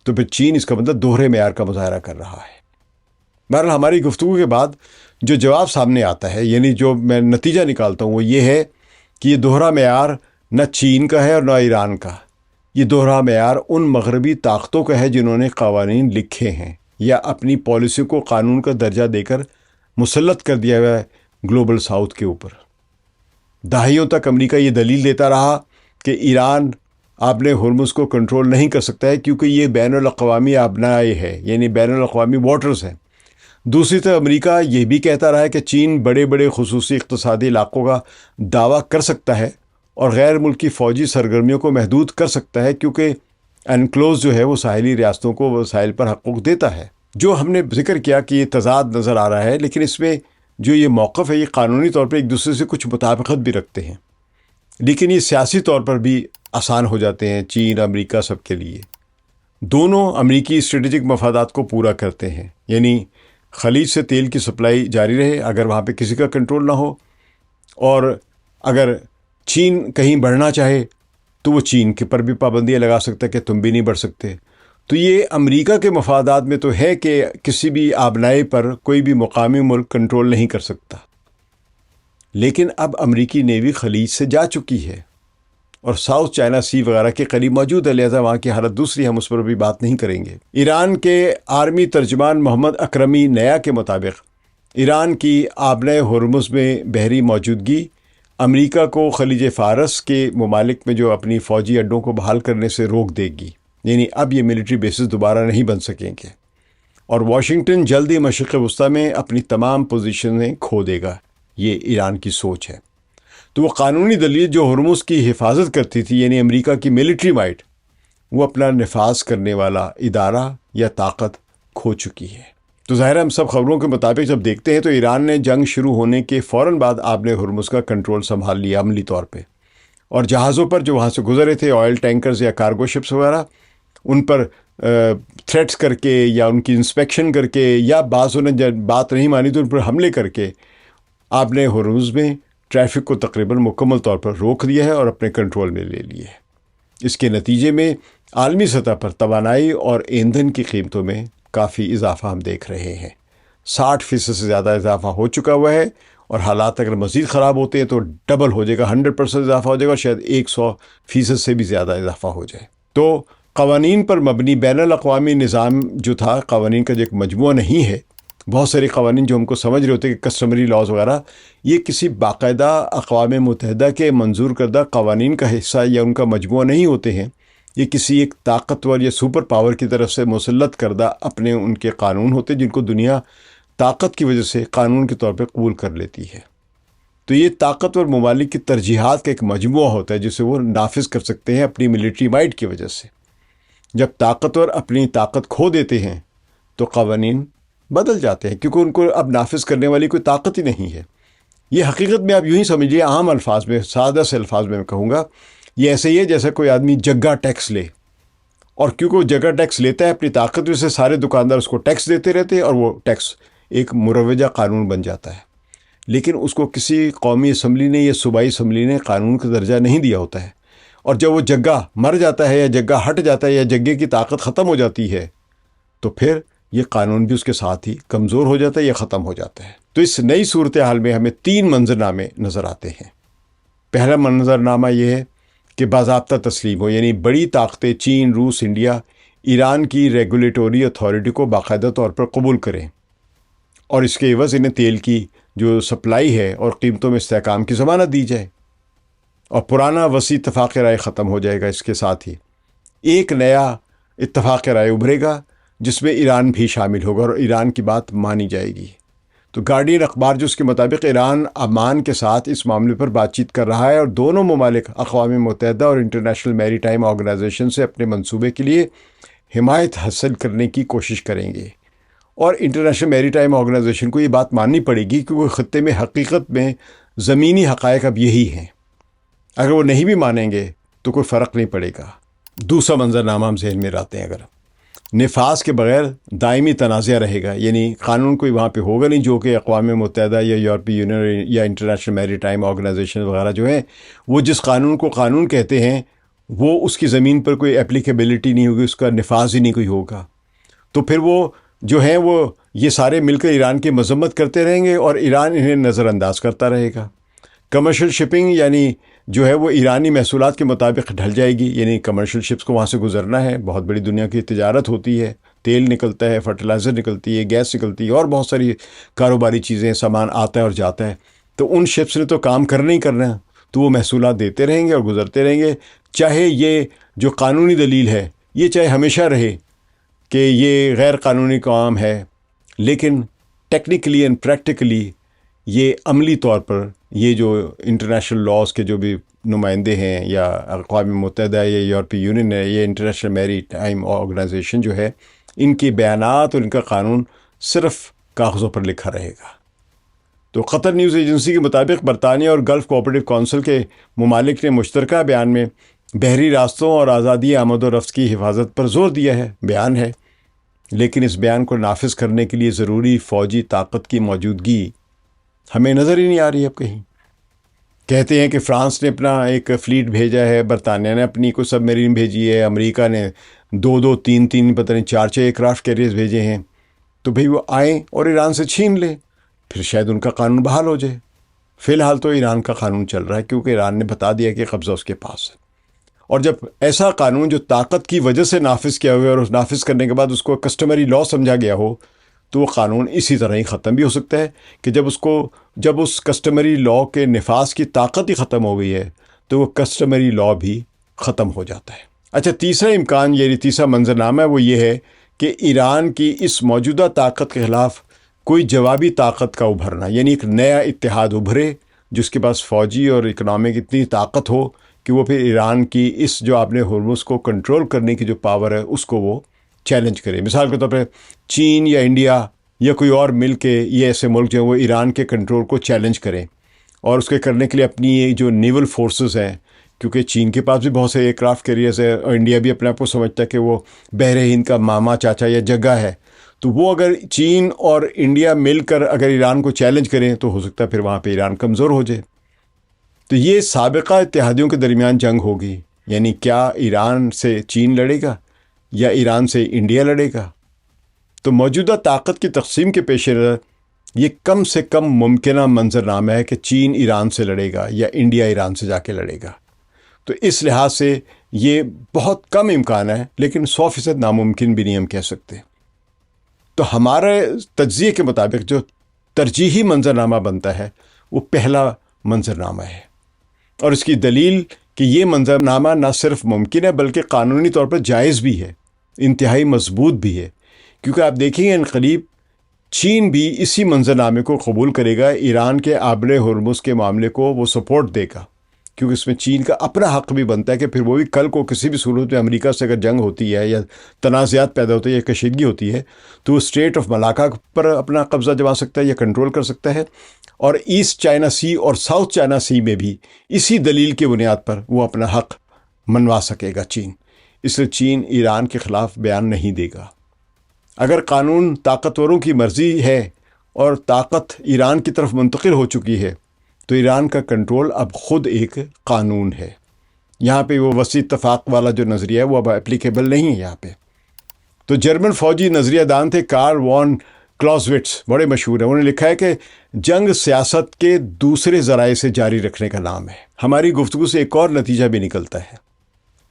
تو پھر چین اس کا مطلب دوہرے معیار کا مظاہرہ کر رہا ہے۔ بہرحال ہماری گفتگو کے بعد جو جواب سامنے آتا ہے، یعنی جو میں نتیجہ نکالتا ہوں، وہ یہ ہے کہ یہ دوہرا معیار نہ چین کا ہے اور نہ ایران کا، یہ دوہرا معیار ان مغربی طاقتوں کا ہے جنہوں نے قوانین لکھے ہیں یا اپنی پالیسی کو قانون کا درجہ دے کر مسلط کر دیا ہوا ہے گلوبل ساؤتھ کے اوپر۔ دہائیوں تک امریکہ یہ دلیل دیتا رہا کہ ایران اپنے ہرمز کو کنٹرول نہیں کر سکتا ہے کیونکہ یہ بین الاقوامی آبنائے ہے، یعنی بین الاقوامی واٹرز ہیں۔ دوسری طرف امریکہ یہ بھی کہتا رہا ہے کہ چین بڑے بڑے خصوصی اقتصادی علاقوں کا دعویٰ کر سکتا ہے اور غیر ملکی فوجی سرگرمیوں کو محدود کر سکتا ہے، کیونکہ انکلوز جو ہے وہ ساحلی ریاستوں کو وسائل پر حقوق دیتا ہے۔ جو ہم نے ذکر کیا کہ یہ تضاد نظر آ رہا ہے، لیکن اس میں جو یہ موقف ہے یہ قانونی طور پر ایک دوسرے سے کچھ مطابقت بھی رکھتے ہیں، لیکن یہ سیاسی طور پر بھی آسان ہو جاتے ہیں چین، امریکہ سب کے لیے۔ دونوں امریکی اسٹریٹجک مفادات کو پورا کرتے ہیں، یعنی خلیج سے تیل کی سپلائی جاری رہے اگر وہاں پہ کسی کا کنٹرول نہ ہو، اور اگر چین کہیں بڑھنا چاہے تو وہ چین کے پر بھی پابندیاں لگا سکتا ہے کہ تم بھی نہیں بڑھ سکتے۔ تو یہ امریکہ کے مفادات میں تو ہے کہ کسی بھی آبنائی پر کوئی بھی مقامی ملک کنٹرول نہیں کر سکتا، لیکن اب امریکی نیوی خلیج سے جا چکی ہے اور ساؤتھ چائنا سی وغیرہ کے قریب موجود ہے، لہذا وہاں کی حالت دوسری، ہم اس پر بھی بات نہیں کریں گے۔ ایران کے آرمی ترجمان محمد اکرمی نیا کے مطابق ایران کی آبنائے ہرمز میں بحری موجودگی امریکہ کو خلیج فارس کے ممالک میں جو اپنی فوجی اڈوں کو بحال کرنے سے روک دے گی، یعنی اب یہ ملٹری بیسز دوبارہ نہیں بن سکیں گے، اور واشنگٹن جلد ہی مشرق وسطیٰ میں اپنی تمام پوزیشنیں کھو دے گا، یہ ایران کی سوچ ہے۔ تو وہ قانونی دلیل جو ہرمز کی حفاظت کرتی تھی، یعنی امریکہ کی ملٹری مائٹ، وہ اپنا نفاذ کرنے والا ادارہ یا طاقت کھو چکی ہے۔ تو ظاہر ہم سب خبروں کے مطابق جب دیکھتے ہیں تو ایران نے جنگ شروع ہونے کے فوراً بعد آپ نے ہرمز کا کنٹرول سنبھال لیا عملی طور پہ، اور جہازوں پر جو وہاں سے گزرے تھے، آئل ٹینکرز یا کارگو شپس وغیرہ، ان پر تھریٹس کر کے یا ان کی انسپیکشن کر کے یا بعضوں نے جب بات نہیں مانی تو ان پر حملے کر کے آپ نے ہرمز میں ٹریفک کو تقریباً مکمل طور پر روک دیا ہے اور اپنے کنٹرول میں لے لیے ہے۔ اس کے نتیجے میں عالمی سطح پر توانائی اور ایندھن کی قیمتوں میں کافی اضافہ ہم دیکھ رہے ہیں، 60% سے زیادہ اضافہ ہو چکا ہوا ہے، اور حالات اگر مزید خراب ہوتے ہیں تو ڈبل ہو جائے گا، 100% اضافہ ہو جائے گا، اور شاید 100% سے بھی زیادہ اضافہ ہو جائے۔ تو قوانین پر مبنی بین الاقوامی نظام جو تھا، قوانین کا جو ایک مجموعہ نہیں ہے، بہت سارے قوانین جو ہم کو سمجھ رہے ہوتے ہیں کہ کسٹمری لاز وغیرہ، یہ کسی باقاعدہ اقوام متحدہ کے منظور کردہ قوانین کا حصہ یا ان کا مجموعہ نہیں ہوتے ہیں، یہ کسی ایک طاقتور یا سپر پاور کی طرف سے مسلط کردہ اپنے ان کے قانون ہوتے ہیں جن کو دنیا طاقت کی وجہ سے قانون کے طور پہ قبول کر لیتی ہے۔ تو یہ طاقتور ممالک کی ترجیحات کا ایک مجموعہ ہوتا ہے جسے وہ نافذ کر سکتے ہیں اپنی ملٹری مائٹ کی وجہ سے۔ جب طاقتور اپنی طاقت کھو دیتے ہیں تو قوانین بدل جاتے ہیں، کیونکہ ان کو اب نافذ کرنے والی کوئی طاقت ہی نہیں ہے۔ یہ حقیقت میں آپ یوں ہی سمجھیے، عام الفاظ میں، سادہ سے الفاظ میں کہوں گا، یہ ایسے ہی ہے جیسا کوئی آدمی جگہ ٹیکس لے، اور کیونکہ وہ جگہ ٹیکس لیتا ہے اپنی طاقت سے، سارے دکاندار اس کو ٹیکس دیتے رہتے ہیں اور وہ ٹیکس ایک مروجہ قانون بن جاتا ہے، لیکن اس کو کسی قومی اسمبلی نے یا صوبائی اسمبلی نے قانون کا درجہ نہیں دیا ہوتا ہے، اور جب وہ جگہ مر جاتا ہے یا جگہ ہٹ جاتا ہے یا جگہ کی طاقت ختم ہو جاتی ہے تو پھر یہ قانون بھی اس کے ساتھ ہی کمزور ہو جاتا ہے یا ختم ہو جاتا ہے۔ تو اس نئی صورتحال میں ہمیں 3 منظرنامے نظر آتے ہیں۔ پہلا منظرنامہ یہ ہے کہ باضابطہ تسلیم ہو، یعنی بڑی طاقتیں چین، روس، انڈیا ایران کی ریگولیٹوری اتھارٹی کو باقاعدہ طور پر قبول کریں اور اس کے عوض انہیں تیل کی جو سپلائی ہے اور قیمتوں میں استحکام کی ضمانت دی جائے، اور پرانا وسیع اتفاق رائے ختم ہو جائے گا۔ اس کے ساتھ ہی ایک نیا اتفاق رائے ابھرے گا جس میں ایران بھی شامل ہوگا اور ایران کی بات مانی جائے گی۔ تو گارڈین اخبار جو اس کے مطابق ایران عمان کے ساتھ اس معاملے پر بات چیت کر رہا ہے اور دونوں ممالک اقوام متحدہ اور انٹرنیشنل میری ٹائم آرگنائزیشن سے اپنے منصوبے کے لیے حمایت حاصل کرنے کی کوشش کریں گے، اور انٹرنیشنل میری ٹائم آرگنائزیشن کو یہ بات ماننی پڑے گی کیونکہ خطے میں حقیقت میں زمینی حقائق اب یہی ہیں۔ اگر وہ نہیں بھی مانیں گے تو کوئی فرق نہیں پڑے گا۔ دوسرا منظرنامہ ہم ذہن میں لاتے ہیں، اگر نفاذ کے بغیر دائمی تنازع رہے گا، یعنی قانون کوئی وہاں پہ ہوگا نہیں جو کہ اقوام متحدہ یا یورپی یونین یا انٹرنیشنل میری ٹائم آرگنائزیشن وغیرہ جو ہیں وہ جس قانون کو قانون کہتے ہیں وہ اس کی زمین پر کوئی اپلیکیبلٹی نہیں ہوگی، اس کا نفاذ ہی نہیں کوئی ہوگا، تو پھر وہ جو ہیں وہ یہ سارے مل کر ایران کی مذمت کرتے رہیں گے اور ایران انہیں نظر انداز کرتا رہے گا۔ کمرشل شپنگ یعنی جو ہے وہ ایرانی محصولات کے مطابق ڈھل جائے گی، یعنی کمرشل شپس کو وہاں سے گزرنا ہے، بہت بڑی دنیا کی تجارت ہوتی ہے، تیل نکلتا ہے، فرٹیلائزر نکلتی ہے، گیس نکلتی ہے اور بہت ساری کاروباری چیزیں، سامان آتا ہے اور جاتا ہے، تو ان شپس نے تو کام کرنا ہی کرنا ہے، تو وہ محصولات دیتے رہیں گے اور گزرتے رہیں گے، چاہے یہ جو قانونی دلیل ہے یہ چاہے ہمیشہ رہے کہ یہ غیر قانونی کام ہے، لیکن ٹیکنیکلی اینڈ پریکٹیکلی یہ عملی طور پر یہ جو انٹرنیشنل لاز کے جو بھی نمائندے ہیں یا اقوام متحدہ یا یورپی یونین ہے یا انٹرنیشنل میری ٹائم آرگنائزیشن جو ہے، ان کے بیانات اور ان کا قانون صرف کاغذوں پر لکھا رہے گا۔ تو قطر نیوز ایجنسی کے مطابق برطانیہ اور گلف کوآپریٹو کونسل کے ممالک نے مشترکہ بیان میں بحری راستوں اور آزادی آمد و رفت کی حفاظت پر زور دیا ہے، بیان ہے، لیکن اس بیان کو نافذ کرنے کے لیے ضروری فوجی طاقت کی موجودگی ہمیں نظر ہی نہیں آ رہی اب کہیں۔ کہتے ہیں کہ فرانس نے اپنا ایک فلیٹ بھیجا ہے، برطانیہ نے اپنی کوئی سب میرین بھیجی ہے، امریکہ نے 2 3 پتہ نہیں 4 ایئر کرافٹ کیریئرز بھیجے ہیں، تو بھئی وہ آئیں اور ایران سے چھین لیں، پھر شاید ان کا قانون بحال ہو جائے۔ فی الحال تو ایران کا قانون چل رہا ہے کیونکہ ایران نے بتا دیا کہ قبضہ اس کے پاس ہے، اور جب ایسا قانون جو طاقت کی وجہ سے نافذ کیا ہوا ہے اور اس نافذ کرنے کے بعد اس کو کسٹمری لا سمجھا گیا ہو، تو وہ قانون اسی طرح ہی ختم بھی ہو سکتا ہے کہ جب اس کسٹمری لا کے نفاذ کی طاقت ہی ختم ہو گئی ہے تو وہ کسٹمری لا بھی ختم ہو جاتا ہے۔ اچھا، تیسرا امکان یعنی تیسرا منظرنامہ ہے وہ یہ ہے کہ ایران کی اس موجودہ طاقت کے خلاف کوئی جوابی طاقت کا ابھرنا، یعنی ایک نیا اتحاد ابھرے جس کے پاس فوجی اور اکنامک اتنی طاقت ہو کہ وہ پھر ایران کی اس جو آپ نے ہرمز کو کنٹرول کرنے کی جو پاور ہے اس کو وہ چیلنج کرے۔ مثال کے طور پہ چین یا انڈیا یا کوئی اور مل کے یہ ایسے ملک جو ہیں وہ ایران کے کنٹرول کو چیلنج کریں، اور اس کے کرنے کے لیے اپنی یہ جو نیول فورسز ہیں، کیونکہ چین کے پاس بھی بہت سے ایئر کرافٹ کیریئرز ہے اور انڈیا بھی اپنے آپ کو سمجھتا ہے کہ وہ بحر ہند کا ماما چاچا یا جگہ ہے، تو وہ اگر چین اور انڈیا مل کر اگر ایران کو چیلنج کریں تو ہو سکتا ہے پھر وہاں پہ ایران کمزور ہو جائے۔ تو یہ سابقہ اتحادیوں کے درمیان جنگ ہوگی، یعنی کیا ایران سے چین لڑے گا یا ایران سے انڈیا لڑے گا؟ تو موجودہ طاقت کی تقسیم کے پیش نظر یہ کم سے کم ممکنہ منظرنامہ ہے کہ چین ایران سے لڑے گا یا انڈیا ایران سے جا کے لڑے گا۔ تو اس لحاظ سے یہ بہت کم امکان ہے، لیکن 100% ناممکن بھی نہیں ہم کہہ سکتے۔ تو ہمارے تجزیے کے مطابق جو ترجیحی منظرنامہ بنتا ہے وہ پہلا منظرنامہ ہے، اور اس کی دلیل کہ یہ منظرنامہ نہ صرف ممکن ہے بلکہ قانونی طور پر جائز بھی ہے، انتہائی مضبوط بھی ہے، کیونکہ آپ دیکھیں گے انقریب چین بھی اسی منظرنامے کو قبول کرے گا، ایران کے آبر ہرمز کے معاملے کو وہ سپورٹ دے گا، کیونکہ اس میں چین کا اپنا حق بھی بنتا ہے کہ پھر وہ بھی کل کو کسی بھی صورت میں امریکہ سے اگر جنگ ہوتی ہے یا تنازعات پیدا ہوتے ہیں یا کشیدگی ہوتی ہے تو وہ اسٹریٹ آف ملاکا پر اپنا قبضہ جما سکتا ہے یا کنٹرول کر سکتا ہے، اور ایسٹ چائنا سی اور ساؤتھ چائنا سی میں بھی اسی دلیل کی بنیاد پر وہ اپنا حق منوا سکے گا چین۔ اس لیے چین ایران کے خلاف بیان نہیں دے گا۔ اگر قانون طاقتوروں کی مرضی ہے اور طاقت ایران کی طرف منتقل ہو چکی ہے تو ایران کا کنٹرول اب خود ایک قانون ہے۔ یہاں پہ وہ وسیع اتفاق والا جو نظریہ ہے وہ اب اپلیکیبل نہیں ہے یہاں پہ۔ تو جرمن فوجی نظریہ دان تھے کارل وان کلازوٹس بڑے مشہور ہیں، انہوں نے لکھا ہے کہ جنگ سیاست کے دوسرے ذرائع سے جاری رکھنے کا نام ہے۔ ہماری گفتگو سے ایک اور نتیجہ بھی نکلتا ہے،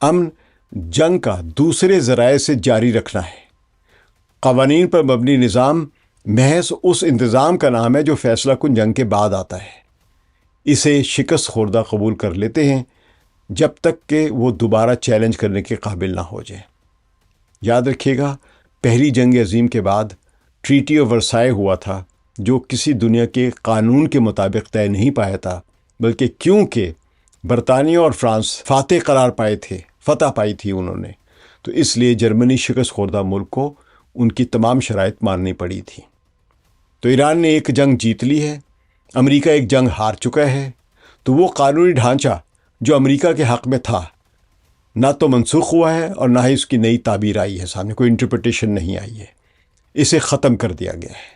امن جنگ کا دوسرے ذرائع سے جاری رکھنا ہے۔ قوانین پر مبنی نظام محض اس انتظام کا نام ہے جو فیصلہ کن جنگ کے بعد آتا ہے۔ اسے شکست خوردہ قبول کر لیتے ہیں جب تک کہ وہ دوبارہ چیلنج کرنے کے قابل نہ ہو جائے۔ یاد رکھیے گا، پہلی جنگ عظیم کے بعد ٹریٹی آف ورسائے ہوا تھا، جو کسی دنیا کے قانون کے مطابق طے نہیں پایا تھا، بلکہ کیونکہ برطانیہ اور فرانس فاتح قرار پائے تھے، فتح پائی تھی انہوں نے، تو اس لیے جرمنی شکست خوردہ ملک کو ان کی تمام شرائط ماننی پڑی تھی۔ تو ایران نے ایک جنگ جیت لی ہے، امریکہ ایک جنگ ہار چکا ہے، تو وہ قانونی ڈھانچہ جو امریکہ کے حق میں تھا نہ تو منسوخ ہوا ہے اور نہ ہی اس کی نئی تعبیر آئی ہے، سامنے کوئی انٹرپریٹیشن نہیں آئی ہے، اسے ختم کر دیا گیا ہے،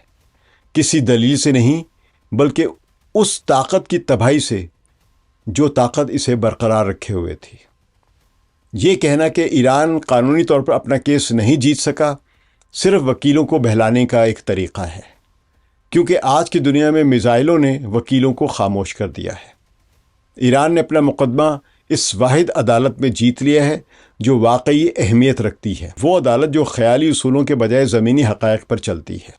کسی دلیل سے نہیں بلکہ اس طاقت کی تباہی سے جو طاقت اسے برقرار رکھے ہوئے تھی۔ یہ کہنا کہ ایران قانونی طور پر اپنا کیس نہیں جیت سکا صرف وکیلوں کو بہلانے کا ایک طریقہ ہے، کیونکہ آج کی دنیا میں میزائلوں نے وکیلوں کو خاموش کر دیا ہے۔ ایران نے اپنا مقدمہ اس واحد عدالت میں جیت لیا ہے جو واقعی اہمیت رکھتی ہے، وہ عدالت جو خیالی اصولوں کے بجائے زمینی حقائق پر چلتی ہے۔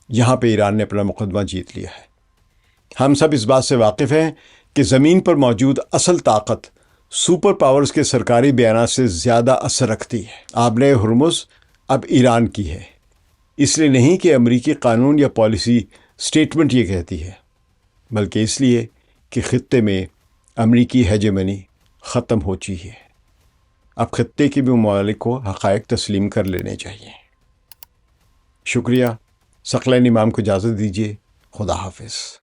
یہاں پہ ایران نے اپنا مقدمہ جیت لیا ہے۔ ہم سب اس بات سے واقف ہیں کہ زمین پر موجود اصل طاقت سپر پاورز کے سرکاری بیانات سے زیادہ اثر رکھتی ہے۔ آبلۂ ہرمز اب ایران کی ہے، اس لیے نہیں کہ امریکی قانون یا پالیسی سٹیٹمنٹ یہ کہتی ہے، بلکہ اس لیے کہ خطے میں امریکی ہیجمنی ختم ہو چکی ہے۔ اب خطے کے بھی ممالک کو حقائق تسلیم کر لینے چاہیے۔ شکریہ۔ ثقلین امام کو اجازت دیجیے۔ خدا حافظ۔